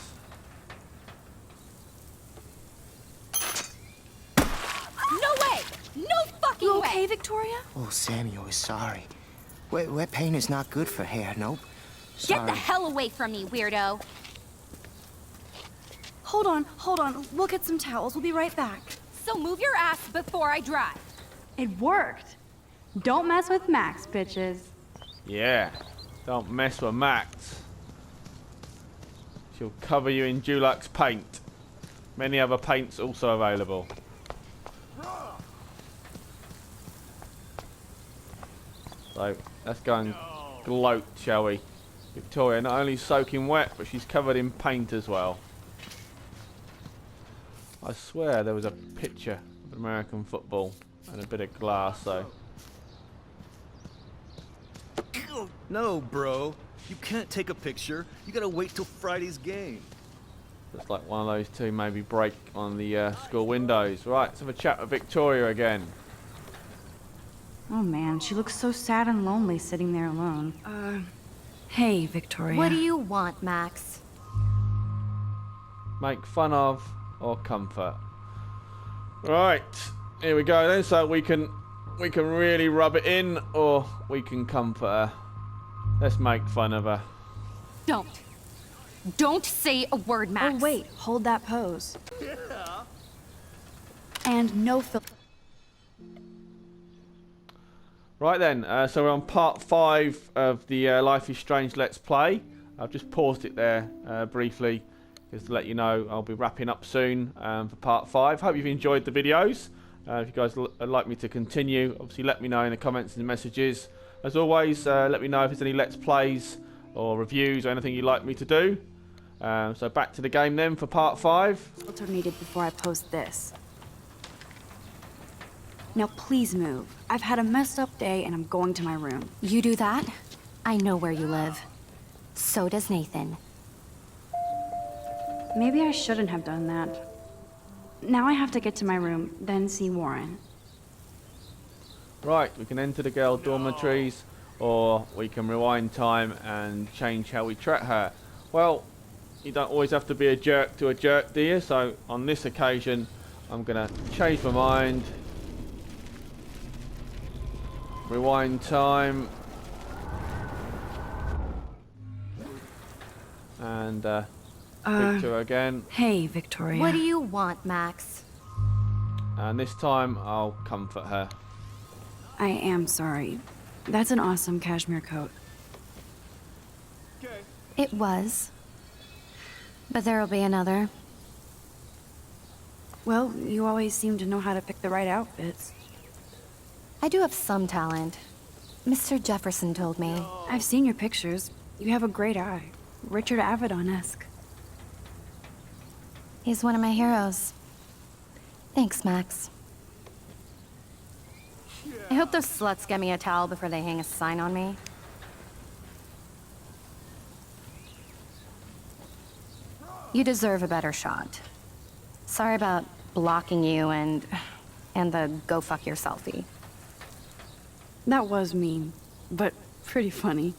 No way! No fucking You way! okay, Victoria? Oh, Samuel is sorry. Wet paint is not good for hair, nope. Get the hell away from me, weirdo! Hold on. We'll get some towels. We'll be right back. So move your ass before I drive. It worked. Don't mess with Max, bitches. Yeah. Don't mess with Max. She'll cover you in Dulux paint. Many other paints also available. So, let's go and gloat, shall we? Victoria not only soaking wet, but she's covered in paint as well. I swear there was a picture of American football and a bit of glass, though. No, bro. You can't take a picture. You gotta wait till Friday's game. Looks like one of those two maybe break on the school windows. Right, let's have a chat with Victoria again. Oh man, she looks so sad and lonely sitting there alone. Hey, Victoria. What do you want, Max? Make fun of or comfort. Right, here we go then. So we can really rub it in, or we can comfort her. Let's make fun of her. Don't say a word, Max. Oh wait, hold that pose. Yeah. And no filter. Right then, so we're on part 5 of the Life is Strange Let's Play. I've just paused it there briefly just to let you know I'll be wrapping up soon for part 5. Hope you've enjoyed the videos. If you guys would like me to continue, obviously let me know in the comments and messages. As always, let me know if there's any Let's Plays or reviews or anything you'd like me to do. So back to the game then for part 5. Filter needed before I post this. Now please move. I've had a messed up day and I'm going to my room. You do that? I know where you live. So does Nathan. Maybe I shouldn't have done that. Now I have to get to my room, then see Warren. Right, we can enter the girl dormitories, or we can rewind time and change how we treat her. Well, you don't always have to be a jerk to a jerk, do you? So on this occasion, I'm gonna change my mind. Rewind time. And speak to her again. Hey, Victoria. What do you want, Max? And this time I'll comfort her. I am sorry. That's an awesome cashmere coat. It was. But there'll be another. Well, you always seem to know how to pick the right outfits. I do have some talent. Mr. Jefferson told me. I've seen your pictures. You have a great eye. Richard Avedon-esque. He's one of my heroes. Thanks, Max. I hope those sluts get me a towel before they hang a sign on me. You deserve a better shot. Sorry about blocking you and the go fuck your selfie. That was mean, but pretty funny.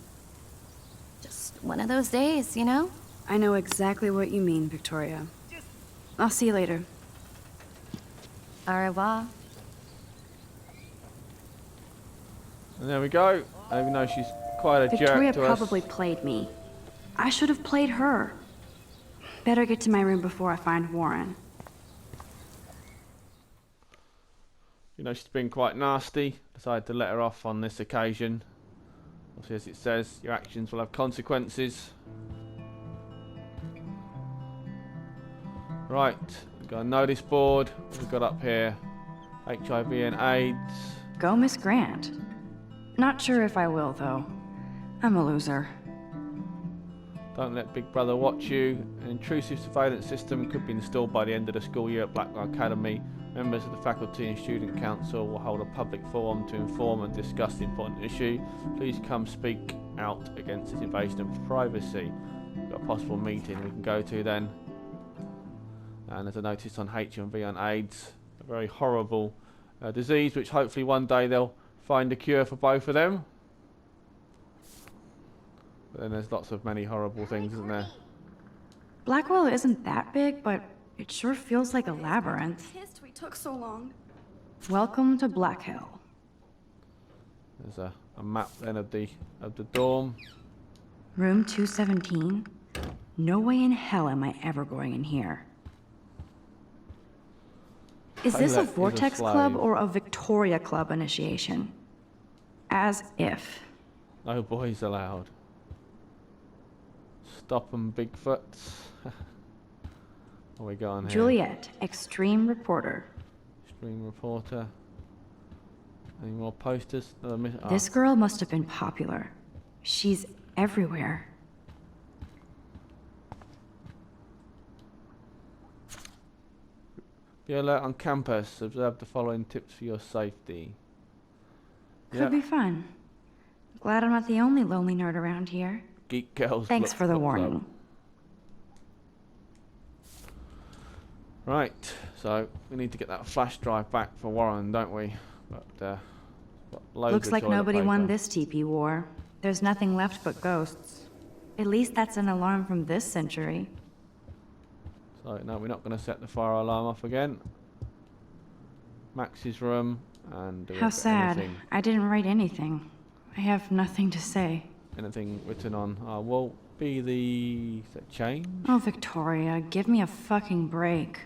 Just one of those days, you know? I know exactly what you mean, Victoria. I'll see you later. Au revoir. And there we go. Even though she's quite a Victoria jerk to us. probably played me. I should have played her. Better get to my room before I find Warren. You know, she's been quite nasty. Decided to let her off on this occasion. Obviously, as it says, your actions will have consequences. Right, we've got a notice board. What we've got up here? HIV and AIDS. Go, Miss Grant. Not sure if I will, though. I'm a loser. Don't let Big Brother watch you. An intrusive surveillance system could be installed by the end of the school year at Blackwell Academy. Members of the faculty and student council will hold a public forum to inform and discuss the important issue. Please come speak out against this invasion of privacy. We've got a possible meeting we can go to then. And there's a notice on HIV and AIDS. A very horrible disease, which hopefully one day they'll find a cure for both of them. But then there's lots of many horrible things, isn't there? Blackwell isn't that big, but it sure feels like a labyrinth. We took so long. Welcome to Black Hill. There's a map then of the dorm. Room 217? No way in hell am I ever going in here. Is this a Vortex Club or a Victoria Club initiation? As if. No boys allowed. Stop 'em, Bigfoots. What we got on here? Juliet, extreme reporter. Extreme reporter. Any more posters? This girl must have been popular. She's everywhere. Be alert on campus. Observe the following tips for your safety. Could be fun. Glad I'm not the only lonely nerd around here. Geek Girls. Thanks for the warning. Right, so we need to get that flash drive back for Warren, don't we? But looks like nobody won this TP war. There's nothing left but ghosts. At least that's an alarm from this century. So no, we're not going to set the fire alarm off again. Max's room and. How sad! Anything? I didn't write anything. I have nothing to say. Anything written on our wall? Be the is that change? Oh, Victoria, give me a fucking break.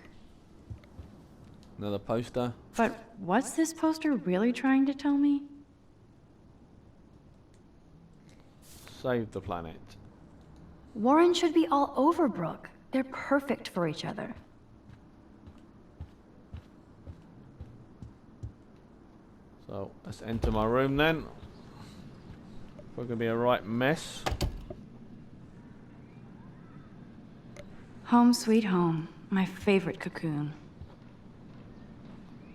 Another poster. But what's this poster really trying to tell me? save the planet. Warren should be all over Brooke. They're perfect for each other. So let's enter my room then. We're gonna be a right mess. Home sweet home. My favorite cocoon.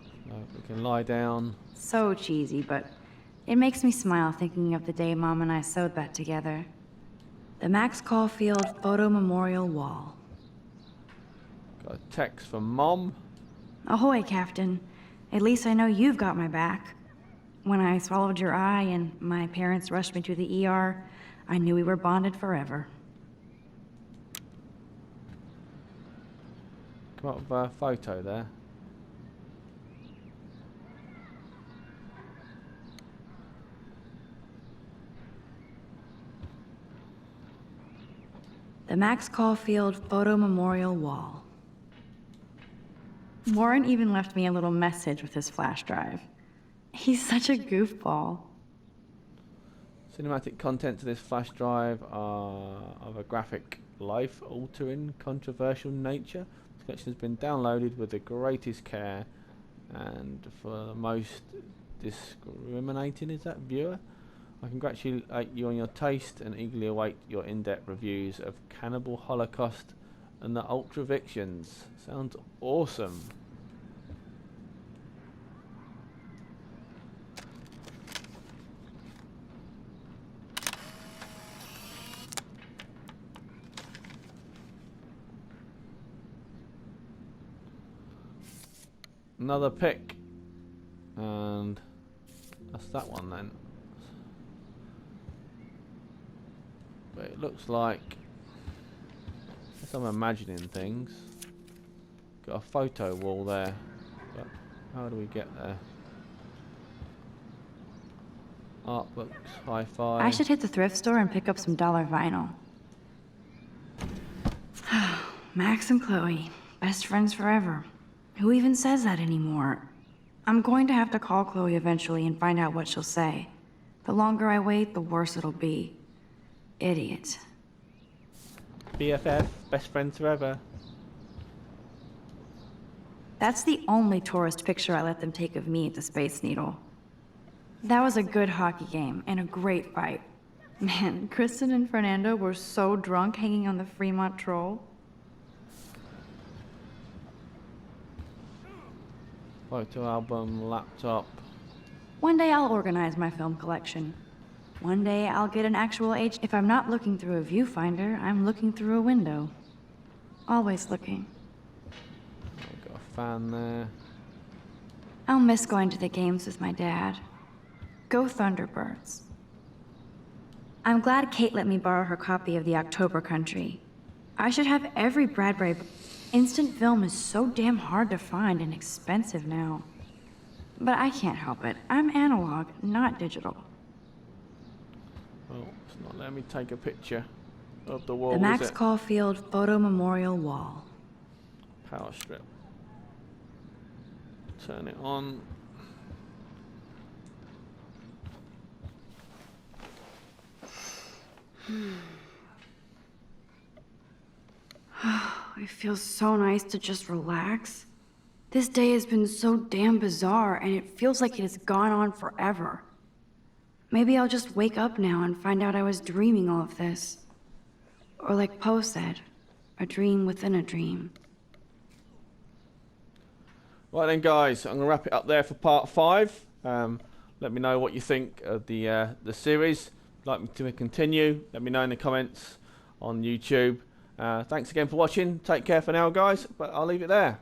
So we can lie down. So cheesy, but it makes me smile thinking of the day Mom and I sewed that together. The Max Caulfield Photo Memorial Wall. Got a text from Mom. Ahoy, Captain. At least I know you've got my back. When I swallowed your eye and my parents rushed me to the ER, I knew we were bonded forever. Come up with a photo there. The Max Caulfield Photo Memorial Wall. Warren even left me a little message with his flash drive. He's such a goofball. Cinematic content to this flash drive are of a graphic, life-altering, controversial nature. This collection has been downloaded with the greatest care and for the most discriminating, is that, viewer? I congratulate you on your taste and eagerly await your in-depth reviews of Cannibal Holocaust and the Ultravictions. Sounds awesome. Another pick, and that's that one then. But it looks like, if I'm imagining things, got a photo wall there, but how do we get there? Art books, hi-fi. I should hit the thrift store and pick up some dollar vinyl. Max and Chloe, best friends forever. Who even says that anymore? I'm going to have to call Chloe eventually and find out what she'll say. The longer I wait, the worse it'll be. Idiot. BFF, best friends forever. That's the only tourist picture I let them take of me at the Space Needle. That was a good hockey game and a great fight. Man, Kristen and Fernando were so drunk hanging on the Fremont Troll. Photo album, laptop. One day I'll organize my film collection. One day I'll get an actual H. If I'm not looking through a viewfinder, I'm looking through a window. Always looking. Got a fan there. I'll miss going to the games with my dad. Go Thunderbirds. I'm glad Kate let me borrow her copy of The October Country. I should have every Bradbury. Instant film is so damn hard to find and expensive now. But I can't help it. I'm analog, not digital. Well, it's not letting me take a picture of the wall, The Max is it? Caulfield Photo Memorial Wall. Power strip. Turn it on. It feels so nice to just relax. This day has been so damn bizarre, and it feels like it has gone on forever. Maybe I'll just wake up now and find out I was dreaming all of this. Or like Poe said, a dream within a dream. Right then, guys, I'm going to wrap it up there for part 5. Let me know what you think of the series. If you'd like me to continue, let me know in the comments on YouTube. Thanks again for watching. Take care for now, guys, but I'll leave it there.